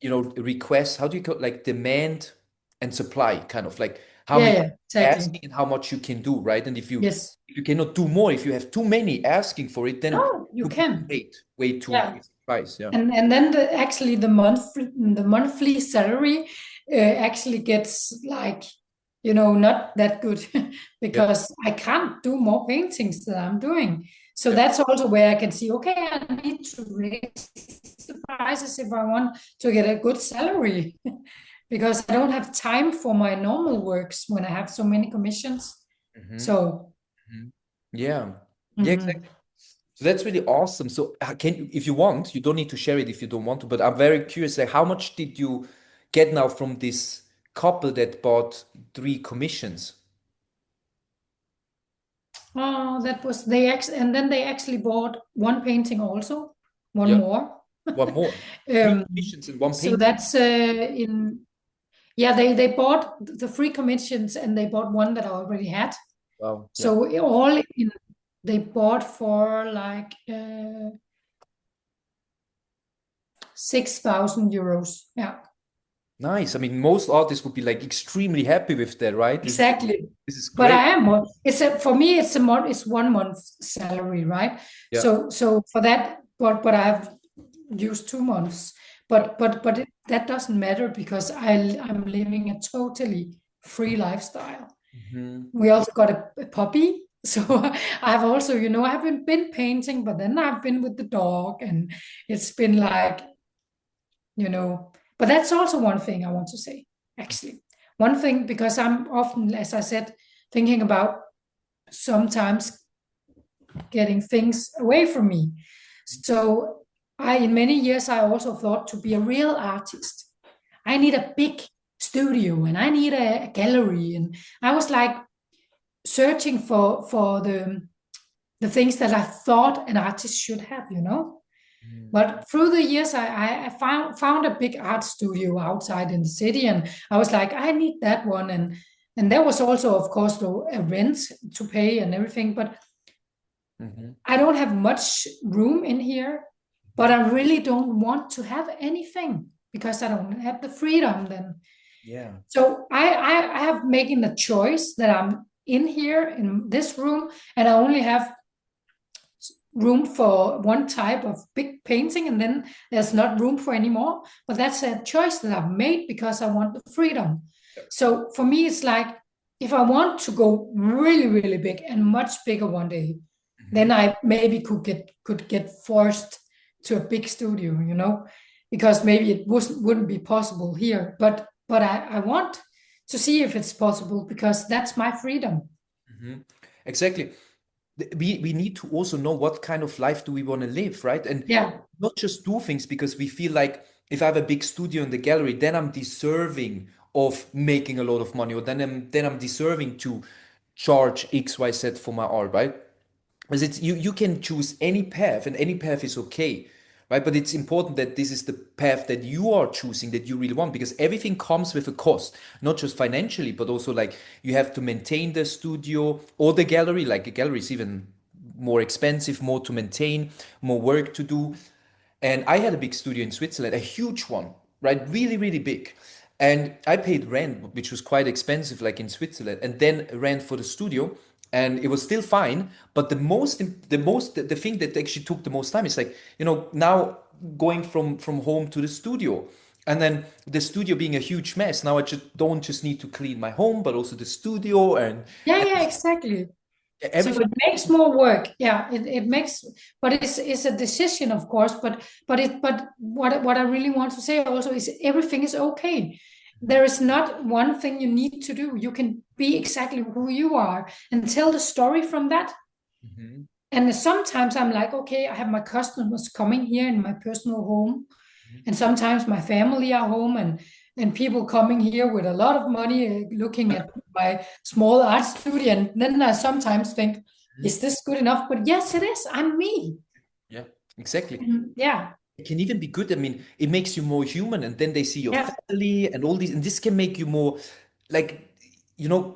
Mhm. request. How do you call like demand and supply, kind of like how Yeah, many yeah, exactly. asking and how much you can do, right? And Yes. if you cannot do more, if you have too many asking for it, then No, you you put can. way too Yeah. crazy price. Yeah. And then actually the monthly salary actually gets like, not that good Yeah. because I can't do more paintings that I'm doing. So Yeah. that's also where I can see, okay, I need to raise the prices if I want to get a good salary because I don't have time for my normal works when I have so many commissions. Hmm. So, Hmm. Yeah. Yeah, mhm. exactly. So that's really awesome. So if you want, you don't need to share it if you don't want to, but I'm very curious, like how much did you get now from this couple that bought three commissions? Oh, that was and then they actually bought one painting also, one Yeah, more. one more. Three Um, commissions in one so painting. that's in yeah, they bought the free commissions and they bought one that I already had. Wow. Yeah. So all in they bought for like 6,000 euros. Yeah, Nice. I mean, most artists would be like extremely happy with that, right? exactly. This is But great. I am more. It's a for me. It's a month. It's 1 month's salary, right? Yeah. So for that, but I've used 2 months. That doesn't matter because I'm living a totally free lifestyle. Hmm. We also got a puppy. So I've also, I haven't been painting, but then I've been with the dog, and it's been like, but that's also one thing I want to say, actually. One thing, because I'm often, as I said, thinking about sometimes getting things away from me. So in many years, I also thought to be a real artist, I need a big studio and I need a gallery. And I was like searching for the things that I thought an artist should have. But through the years, I found a big art studio outside in the city, and I was like, I need that one, and there was also, of course, though, a rent to pay and everything. But Hmm. I don't have much room in here, but I really don't want to have anything because I don't have the freedom then. Yeah. So I have making the choice that I'm in here in this room, and I only have room for one type of big painting, and then there's not room for any more. But that's a choice that I've made because I want the freedom. So for me, it's like if I want to go really, really big and much bigger one day, then Hmm. I maybe could get forced to a big studio, because maybe it wouldn't be possible here. But I want to see if it's possible because that's my freedom. Hmm. Exactly. We need to also know what kind of life do we want to live, right? And Yeah. not just do things because we feel like if I have a big studio in the gallery, then I'm deserving of making a lot of money, or then I'm deserving to charge XYZ for my art, right? Because you can choose any path and any path is okay, right? But it's important that this is the path that you are choosing that you really want, because everything comes with a cost, not just financially, but also like you have to maintain the studio or the gallery. Like a gallery is even more expensive, more to maintain, more work to do. And I had a big studio in Switzerland, a huge one, right? Really, really big. And I paid rent, which was quite expensive, like in Switzerland, and then rent for the studio. And it was still fine. But the thing that actually took the most time is like, now going from home to the studio. And then the studio being a huge mess. Now I just don't just need to clean my home, but also the studio and Yeah, yeah, exactly. So everything. it makes more work. Yeah, it makes, but it's a decision, of course. But what I really want to say also is everything is okay. There is not one thing you need to do. You can be exactly who you are and tell the story from that. Mhm. And sometimes I'm like, okay, I have my customers coming here in my personal home, and sometimes my family are home, and people coming here with a lot of money, looking at my small art studio, and then I sometimes think, is this good enough? But yes, it is. I'm me. Yeah, exactly. Yeah, It can even be good. I mean, it makes you more human, and then they see your yeah. family and all these, and this can make you more like,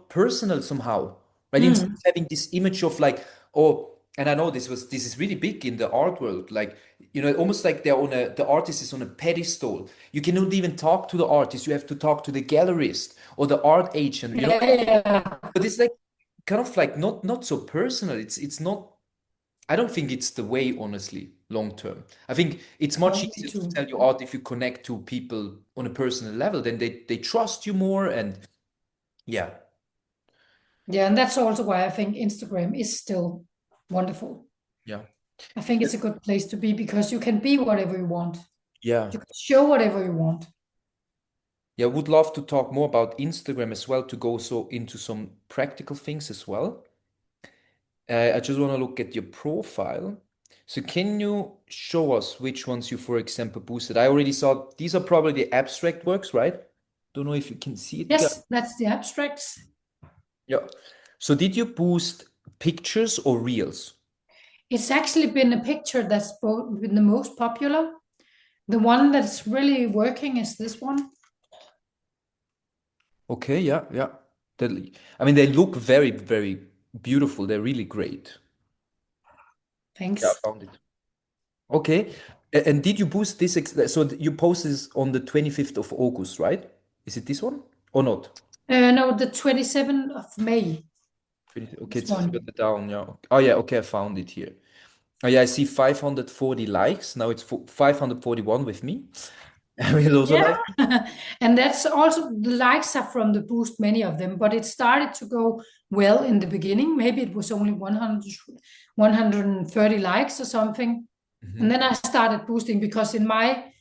personal somehow, right? Instead Mm. of having this image of like, oh, and I know this is really big in the art world, like, almost like the artist is on a pedestal. You cannot even talk to the artist. You have to talk to the gallerist or the art agent. Yeah, yeah. But it's like kind of like not so personal. It's not. I don't think it's the way, honestly, long term. I think it's much No, me easier to too. tell your art if you connect to people on a personal level, then they trust you more. And yeah, Yeah, and that's also why I think Instagram is still wonderful. yeah, I think it's a good place to be because you can be whatever you want. yeah, You can show whatever you want. yeah. Would love to talk more about Instagram as well, to go so into some practical things as well. I just want to look at your profile. So can you show us which ones you, for example, boosted? I already saw these are probably the abstract works, right? Don't know if you can see it, guys. Yes, that's the abstracts. Yeah. So did you boost pictures or reels? It's actually been a picture that's both been the most popular. The one that's really working is this one. Okay, yeah, yeah. I mean, they look very, very beautiful. They're really great. Yeah, I Thanks. found it. Okay. And did you boost this? So you posted this on the 25th of August, right? Is it this one or not? No, the 27th of May. Okay, This it's one. further down. Yeah. Oh, yeah. Okay, I found it here. Oh, yeah, I see 540 likes. Now it's 541 with me. I will also Yeah. like. And that's also the likes are from the boost, many of them, but it started to go well in the beginning. Maybe it was only 100, 130 likes or something. And Mhm, then I started boosting because in my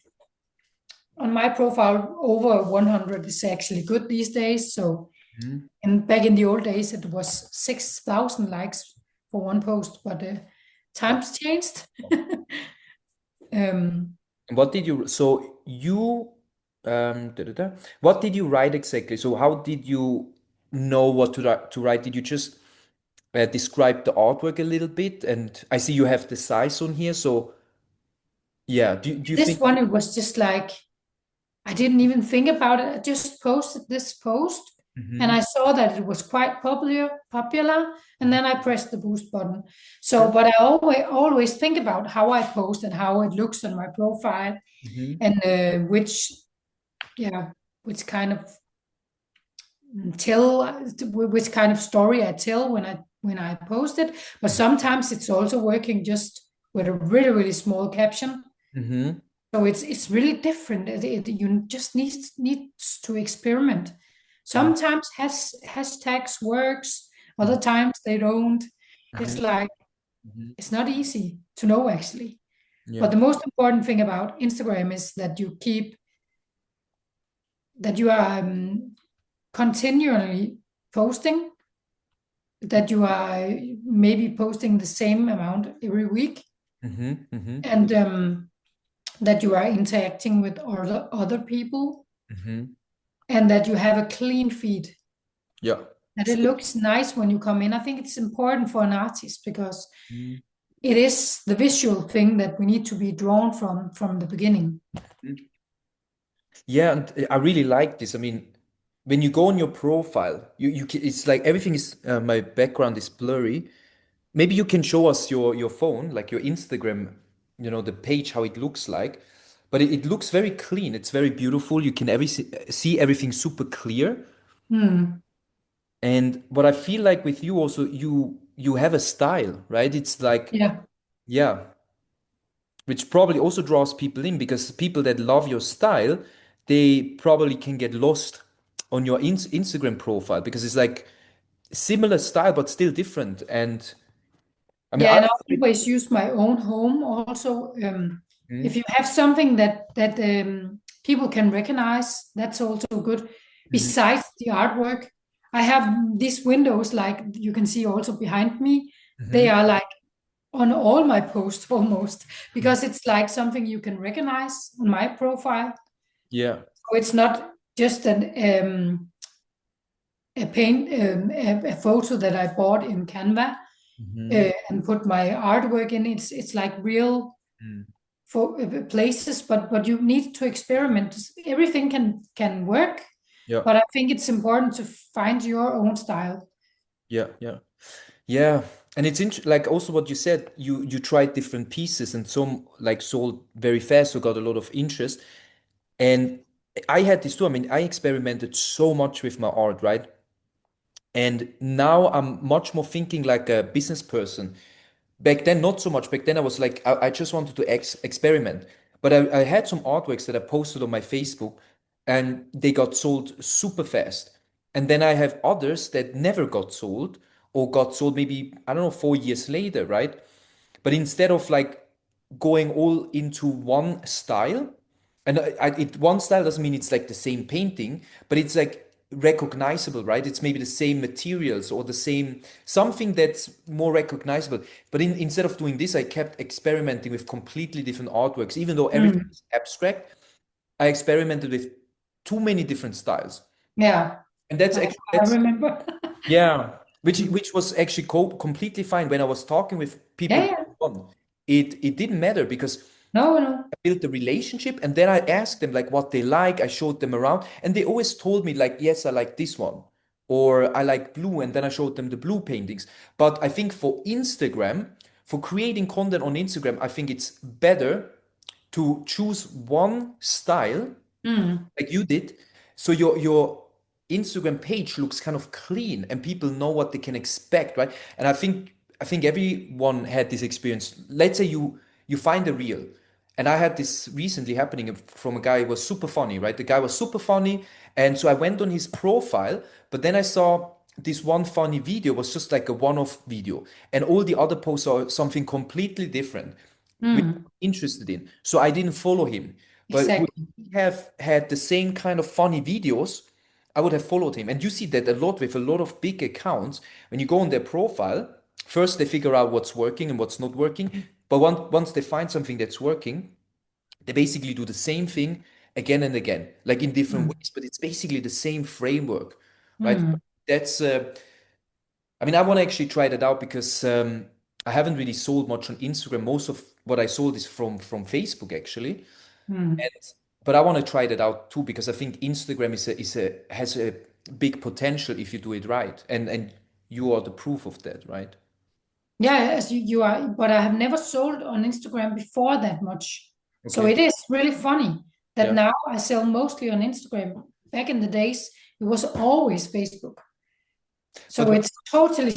on my profile over 100 is actually good these days. So mhm. and back in the old days it was 6,000 likes for one post, but Yeah. times changed. um, And what did you, so you, what did you write exactly? So how did you know what to write? Did you just describe the artwork a little bit? And I see you have the size on here. So yeah, do you this think? one it was just like I didn't even think about it. I just posted this post and Hmm. I saw that it was quite popular, and then I pressed the boost button. So, Okay. but I always think about how I post and how it looks on my profile Hmm. and yeah, which kind of tell which kind of story I tell when I post it. But sometimes it's also working just with a really small caption. Hmm. So it's really different. You just needs to experiment. Sometimes hashtags works, other times they don't. It's Hmm. like Hmm. it's not easy to know actually. But Yeah. the most important thing about Instagram is that you are continually posting, that you are maybe posting the same amount every week, Hmm. Hmm. and that you are interacting with other people, Hmm. and that you have a clean feed, Yeah. that it So, looks nice when you come in. I think it's important for an artist because mhm. it is the visual thing that we need to be drawn from the beginning. Yeah, and I really like this. I mean, when you go on your profile, it's like everything is my background is blurry. Maybe you can show us your phone, like your Instagram, the page, how it looks like. But it looks very clean. It's very beautiful. You can see everything super clear. Hmm. And what I feel like with you also, you have a style, right? It's like, Yeah. yeah, which probably also draws people in because people that love your style, they probably can get lost on your Instagram profile because it's like similar style but still different. And I mean, Yeah, I and I always use my own home also. If Mhm, you have something that people can recognize, that's also good. mhm, Besides the artwork, I have these windows, like you can see also behind me. They mhm. are like on all my posts almost, because it's like something you can recognize on my profile. Yeah. So it's not just a photo that I bought in Canva Mhm, and put my artwork in. It's like real mhm. for places, but you need to experiment. Everything can work, Yeah. but I think it's important to find your own style. Yeah. Yeah. Yeah. And it's like also what you said, you tried different pieces and some like sold very fast, so got a lot of interest. And I had this too. I mean, I experimented so much with my art, right? And now I'm much more thinking like a business person. Back then, not so much. Back then, I was like, I just wanted to experiment. But I had some artworks that I posted on my Facebook and they got sold super fast. And then I have others that never got sold or got sold maybe, I don't know, 4 years later, right? But instead of like going all into one style, and one style doesn't mean it's like the same painting, but it's like recognizable, right? It's maybe the same materials or the same something that's more recognizable. But instead of doing this, I kept experimenting with completely different artworks, even though everything Mm. is abstract. I experimented with too many different styles, Yeah, and that's I, actually I that's remember. yeah. which was actually completely fine when I was talking with people. Yeah, yeah. It didn't matter because No, no. built a relationship and then I asked them like what they like. I showed them around and they always told me like, yes, I like this one or I like blue. And then I showed them the blue paintings. But I think for Instagram, for creating content on Instagram, I think it's better to choose one style Mm, like you did. So your Instagram page looks kind of clean and people know what they can expect, right? And I think everyone had this experience. Let's say you find a reel. And I had this recently happening from a guy who was super funny, right? The guy was super funny. And so I went on his profile, but then I saw this one funny video was just like a one-off video. And all the other posts are something completely different, which I'm mm, interested in. So I didn't follow him. But would exactly. he have had the same kind of funny videos, I would have followed him. And you see that a lot with a lot of big accounts. When you go on their profile, first they figure out what's working and what's not working. But once they find something that's working, they basically do the same thing again and again, like in different Mm, ways, but it's basically the same framework, right? mm, That's, I mean, I want to actually try that out because I haven't really sold much on Instagram. Most of what I sold is from Facebook actually. mm. And but I want to try that out too because I think Instagram is a has a big potential if you do it right. And you are the proof of that, right? Yeah, as you are, but I have never sold on Instagram before that much. So Okay. it is really funny that Yeah. now I sell mostly on Instagram. Back in the days, it was always Facebook. But So it's totally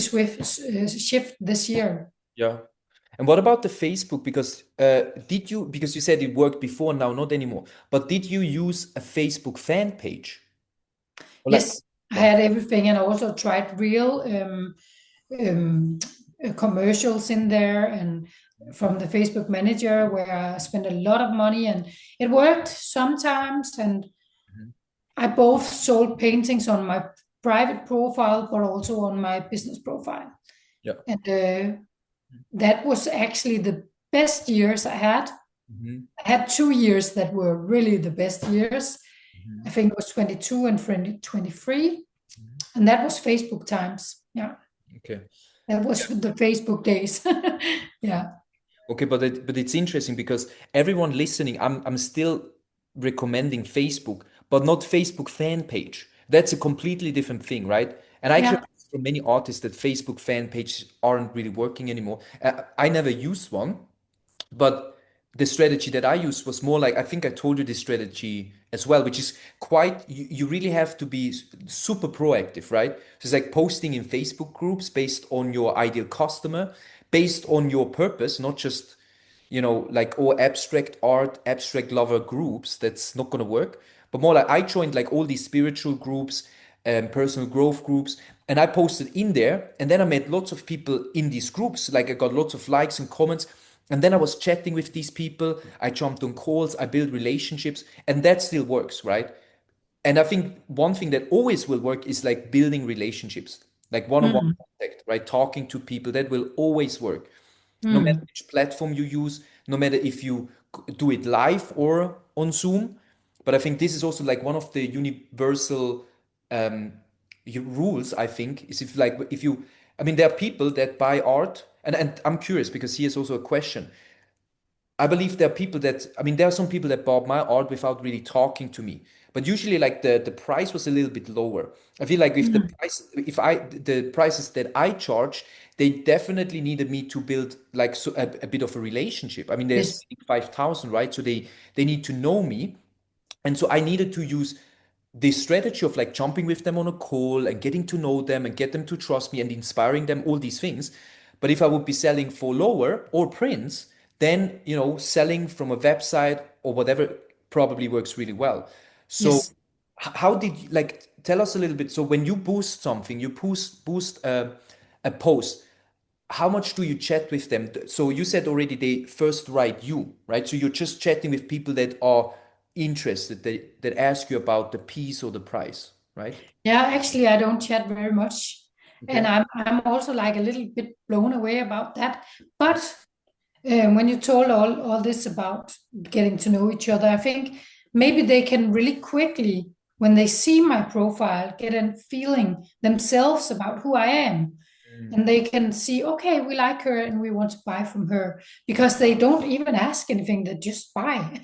shift this year. yeah. And what about the Facebook? Because did you because you said it worked before, now not anymore. But did you use a Facebook fan page? Or like Yes, I one? had everything, and I also tried real um, commercials in there, and from the Facebook Manager, where I spent a lot of money, and it worked sometimes. And Mhm. I both sold paintings on my private profile, but also on my business profile. Yeah. And that was actually the best years I had. Mhm. I had 2 years that were really the best years. I Mhm. think it was 22 and 23. And that was Facebook times. Yeah. Okay. That was the Facebook days. Yeah. Okay, but it's interesting because everyone listening, I'm still recommending Facebook, but not Facebook fan page. That's a completely different thing, right? And I actually Yeah. heard from many artists that Facebook fan pages aren't really working anymore. I never used one, but the strategy that I used was more like I think I told you this strategy as well, which is quite you really have to be super proactive, right? So it's like posting in Facebook groups based on your ideal customer, based on your purpose, not just like all abstract art, abstract lover groups. That's not gonna work. But more like I joined like all these spiritual groups and personal growth groups, and I posted in there, and then I met lots of people in these groups. Like I got lots of likes and comments, and then I was chatting with these people. I jumped on calls, I built relationships, and that still works, right? And I think one thing that always will work is like building relationships, like one-on-one Mm, contact, right? Talking to people, that will always work no matter mm. which platform you use, no matter if you do it live or on Zoom. But I think this is also like one of the universal um, rules, I think, is if you, I mean, there are people that buy art, and I'm curious because here's also a question. I believe there are people that, I mean, there are some people that bought my art without really talking to me. But usually, like the price was a little bit lower. I feel like if the Mm. price, if I the prices that I charge, they definitely needed me to build like a bit of a relationship. I mean, there's Yes. 5,000, right? So they need to know me, and so I needed to use this strategy of like jumping with them on a call and getting to know them and get them to trust me and inspiring them, all these things. But if I would be selling for lower or prints, then, selling from a website or whatever probably works really well. So Yes. how did you, like, tell us a little bit. So when you boost something, you boost a post, how much do you chat with them? So you said already they first write you, right? So you're just chatting with people that are interested, that ask you about the piece or the price, right? Yeah, actually, I don't chat very much. And Okay. I'm also like a little bit blown away about that. But when you told all this about getting to know each other, I think maybe they can really quickly when they see my profile, get a feeling themselves about who I am. Mm. And they can see, okay, we like her and we want to buy from her because they don't even ask anything, they just buy.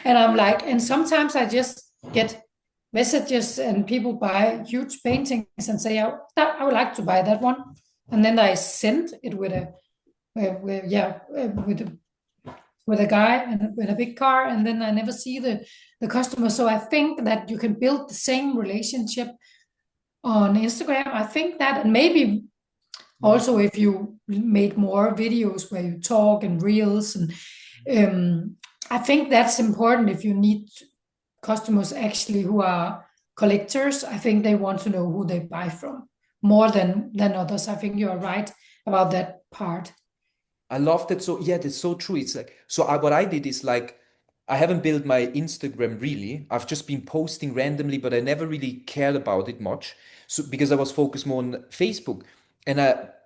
And I'm like, and sometimes I just get messages and people buy huge paintings and say, I would like to buy that one. And then I send it with with a guy and with a big car, and then I never see the customer. So I think that you can build the same relationship on Instagram. I think that, and maybe Mm. also if you made more videos where you talk and reels, and um, I think that's important if you need customers actually who are collectors. I think they want to know who they buy from more than others. I think you're right about that part. I love that. So yeah, that's so true. It's like so. What I did is like I haven't built my Instagram really. I've just been posting randomly, but I never really cared about it much. So because I was focused more on Facebook, and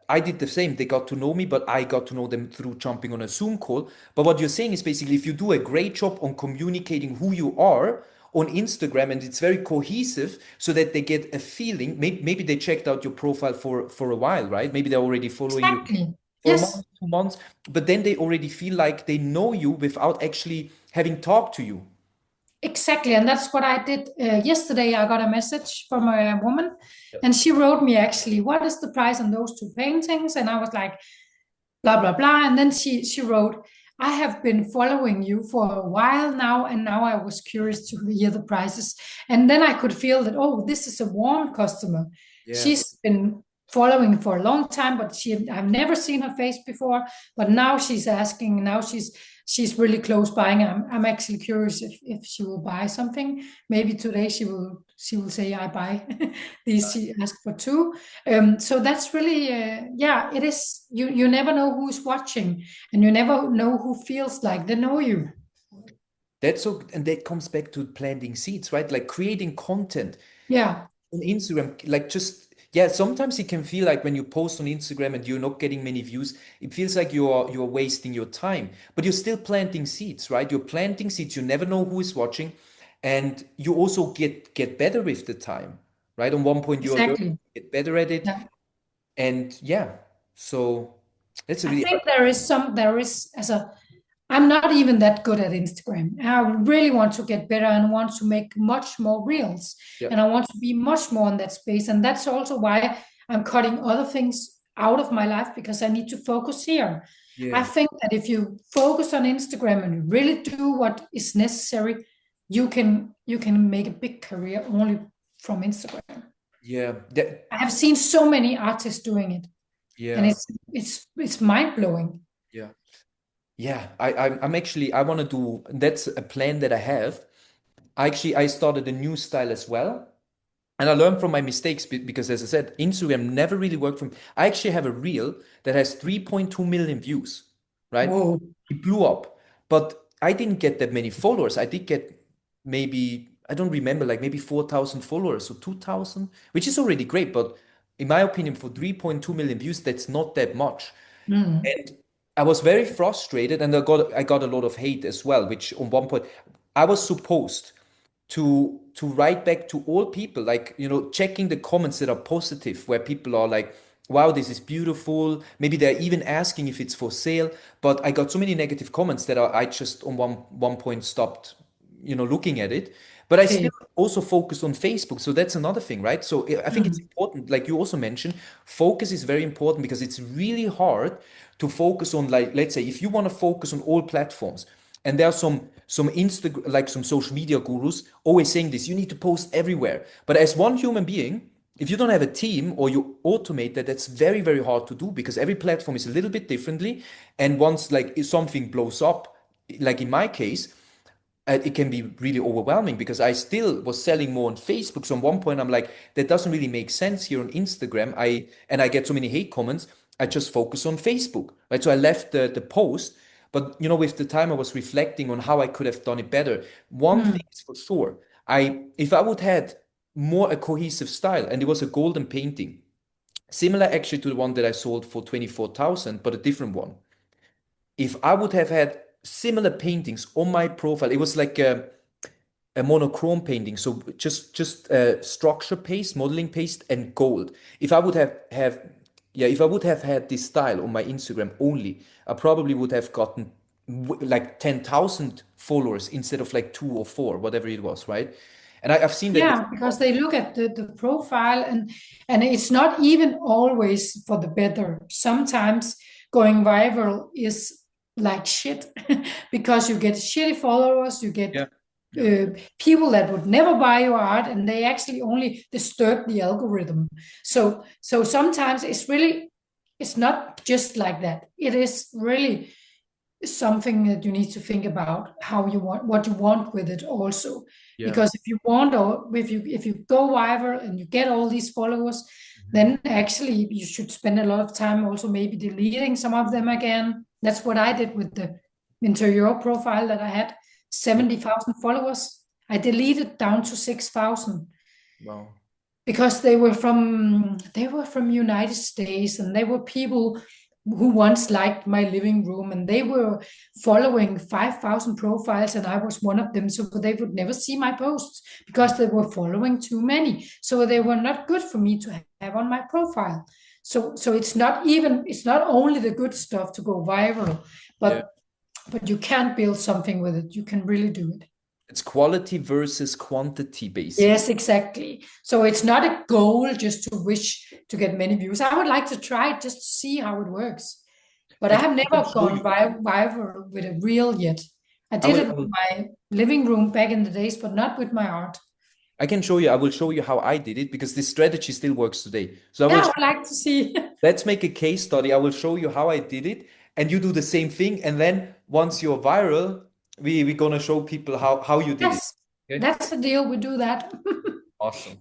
I did the same. They got to know me, but I got to know them through jumping on a Zoom call. But what you're saying is basically if you do a great job on communicating who you are on Instagram and it's very cohesive so that they get a feeling, maybe they checked out your profile for a while, right? Maybe they're already following you Exactly. for a Yes. month, 2 months, but then they already feel like they know you without actually having talked to you. Exactly, and that's what I did yesterday. I got a message from a woman, Yeah. and she wrote me actually, "What is the price on those two paintings?" And I was like, "Blah blah blah." And then she wrote, "I have been following you for a while now, and now I was curious to hear the prices." And then I could feel that, oh, this is a warm customer. Yeah. She's been following for a long time, but I've never seen her face before. But now she's asking. Now she's really close buying. I'm actually curious if she will buy something. Maybe today she will say I buy these. She asked for two. So that's really yeah. It is you never know who's watching, and you never know who feels like they know you. That's so, and that comes back to planting seeds, right? Like creating content Yeah, on Instagram, like just yeah, sometimes it can feel like when you post on Instagram and you're not getting many views, it feels like you're wasting your time. But you're still planting seeds, right? You're planting seeds. You never know who is watching, and you also get better with the time, right? On one point you're learning, exactly. get better at it, Yeah. and yeah, so that's a I really think there is as a I'm not even that good at Instagram. I really want to get better and want to make much more reels, yeah, and I want to be much more in that space. And that's also why I'm cutting other things out of my life because I need to focus here. I yeah, think that if you focus on Instagram and you really do what is necessary, you can make a big career only from Instagram. yeah, that, I have seen so many artists doing it, and yeah, it's mind blowing. yeah. Yeah, I'm actually I want to do that's a plan that I have. I started a new style as well. And I learned from my mistakes because as I said, Instagram never really worked for me. I actually have a reel that has 3.2 million views, right? Whoa. It blew up. But I didn't get that many followers. I did get maybe I don't remember like maybe 4,000 followers or 2,000, which is already great, but in my opinion for 3.2 million views that's not that much. Mm. And I was very frustrated, and I got a lot of hate as well. Which on one point, I was supposed to write back to all people, like checking the comments that are positive, where people are like, "Wow, this is beautiful." Maybe they're even asking if it's for sale. But I got so many negative comments that I just on one point stopped, looking at it. But I still Okay. also focus on Facebook. So that's another thing, right? So I think it's Mm. important, like you also mentioned, focus is very important because it's really hard to focus on, like, let's say, if you want to focus on all platforms, and there are some Insta like some social media gurus always saying this, you need to post everywhere. But as one human being, if you don't have a team or you automate that, that's very, very hard to do because every platform is a little bit differently. And once like if something blows up, like in my case, it can be really overwhelming because I still was selling more on Facebook. So at one point I'm like, that doesn't really make sense here on Instagram. I get so many hate comments. I just focus on Facebook, right? So I left the post, but with the time I was reflecting on how I could have done it better. One Mm. thing is for sure, if I would had more a cohesive style, and it was a golden painting, similar actually to the one that I sold for 24,000, but a different one. If I would have had similar paintings on my profile, it was like a monochrome painting, so just structure paste, modeling paste, and gold. If I would have yeah, if I would have had this style on my Instagram only, I probably would have gotten like 10,000 followers instead of like two or four, whatever it was, right? And I've seen that with Yeah, because they look at the profile, and it's not even always for the better. Sometimes going viral is like shit because you get shitty followers, you get yeah, yeah, people that would never buy your art, and they actually only disturb the algorithm. So sometimes it's not just like that. It is really something that you need to think about how you want what you want with it also, yeah. because if you want, or if you go viral and you get all these followers, Mhm. then actually you should spend a lot of time also maybe deleting some of them again. That's what I did with the interior profile that I had Yeah. 70,000 followers. I deleted down to 6,000 Wow. because they were from United States, and they were people who once liked my living room, and they were following 5,000 profiles, and I was one of them. So they would never see my posts because they were following too many. So they were not good for me to have on my profile. So it's not only the good stuff to go viral, Yeah. but you can build something with it. You can really do it. It's quality versus quantity, basically. Yes, exactly. So it's not a goal just to wish to get many views. I would like to try it just to see how it works. But I have I can never show gone you. viral with a reel yet. I I did will, it with my living room back in the days, but not with my art. I can show you. I will show you how I did it because this strategy still works today. So I Yeah, will I would like to see. let's make a case study. I will show you how I did it, and you do the same thing. And then once you're viral, we're gonna show people how you did it. Yes, Okay? that's the deal. We do that. Awesome.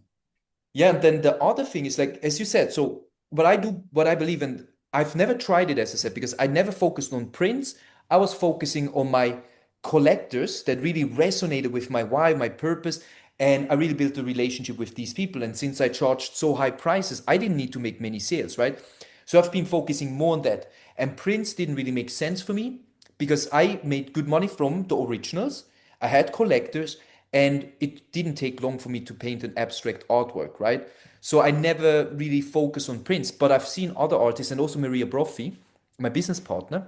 Yeah, and then the other thing is like, as you said, so what I do, what I believe in, I've never tried it, as I said, because I never focused on prints. I was focusing on my collectors that really resonated with my why, my purpose, and I really built a relationship with these people. And since I charged so high prices, I didn't need to make many sales, right? So I've been focusing more on that. And prints didn't really make sense for me because I made good money from the originals. I had collectors, and it didn't take long for me to paint an abstract artwork, right? So I never really focus on prints, but I've seen other artists, and also Maria Brophy, my business partner,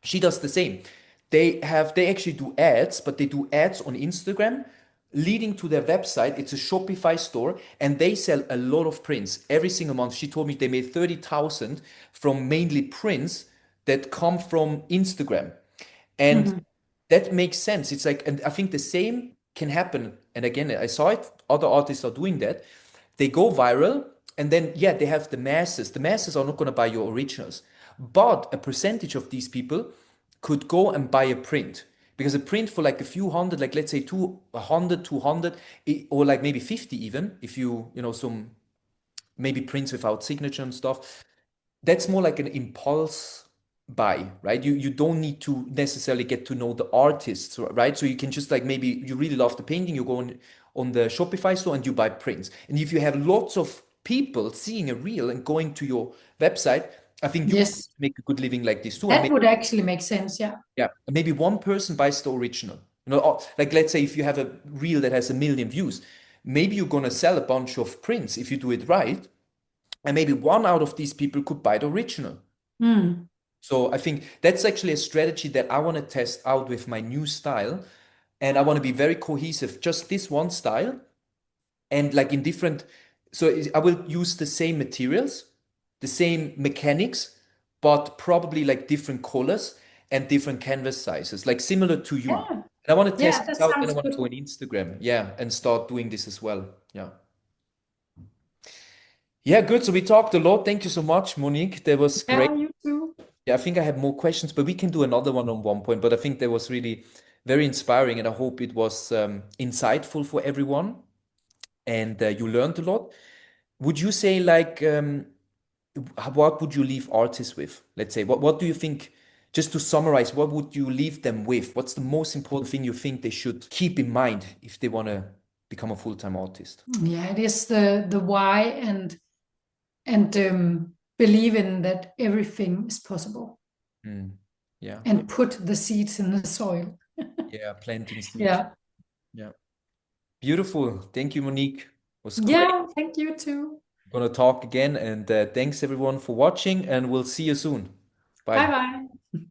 she does the same. They actually do ads, but they do ads on Instagram leading to their website. It's a Shopify store, and they sell a lot of prints every single month. She told me they made 30,000 from mainly prints that come from Instagram. And Mhm. that makes sense. It's like, and I think the same can happen. And again, I saw it, other artists are doing that. They go viral, and then, yeah, they have the masses. The masses are not going to buy your originals, but a percentage of these people could go and buy a print. Because a print for like a few hundred, like let's say 200, 200, or like maybe 50 even, if some maybe prints without signature and stuff, that's more like an impulse buy, right? You don't need to necessarily get to know the artists, right? So you can just like, maybe you really love the painting, you go on the Shopify store and you buy prints. And if you have lots of people seeing a reel and going to your website, I think you could Yes, make a good living like this too. And that maybe, would actually make sense. Yeah. yeah, maybe one person buys the original. Like let's say if you have a reel that has 1 million views, maybe you're gonna sell a bunch of prints if you do it right, and maybe one out of these people could buy the original. Mm. So I think that's actually a strategy that I want to test out with my new style. And I want to be very cohesive, just this one style, and like in different. So I will use the same materials, the same mechanics, but probably like different colors and different canvas sizes, like similar to you. Yeah. And I want to Yeah, test that this out, then I sounds want to good. go on Instagram, yeah, and start doing this as well. Yeah. Yeah, good. So we talked a lot. Thank you so much, Monique. That was great. Yeah, you too. Yeah, I think I have more questions, but we can do another one on one point. But I think that was really very inspiring, and I hope it was insightful for everyone, and you learned a lot. Would you say like, what would you leave artists with? Let's say, what do you think? Just to summarize, what would you leave them with? What's the most important thing you think they should keep in mind if they want to become a full-time artist? Yeah, it is the why, and believe in that everything is possible, Mm. Yeah, and put the seeds in the soil. yeah, planting seeds. Yeah. Yeah. Beautiful. Thank you, Monique. It was great. Yeah, thank you too. Gonna talk again, and thanks everyone for watching, and we'll see you soon. Bye Bye. bye.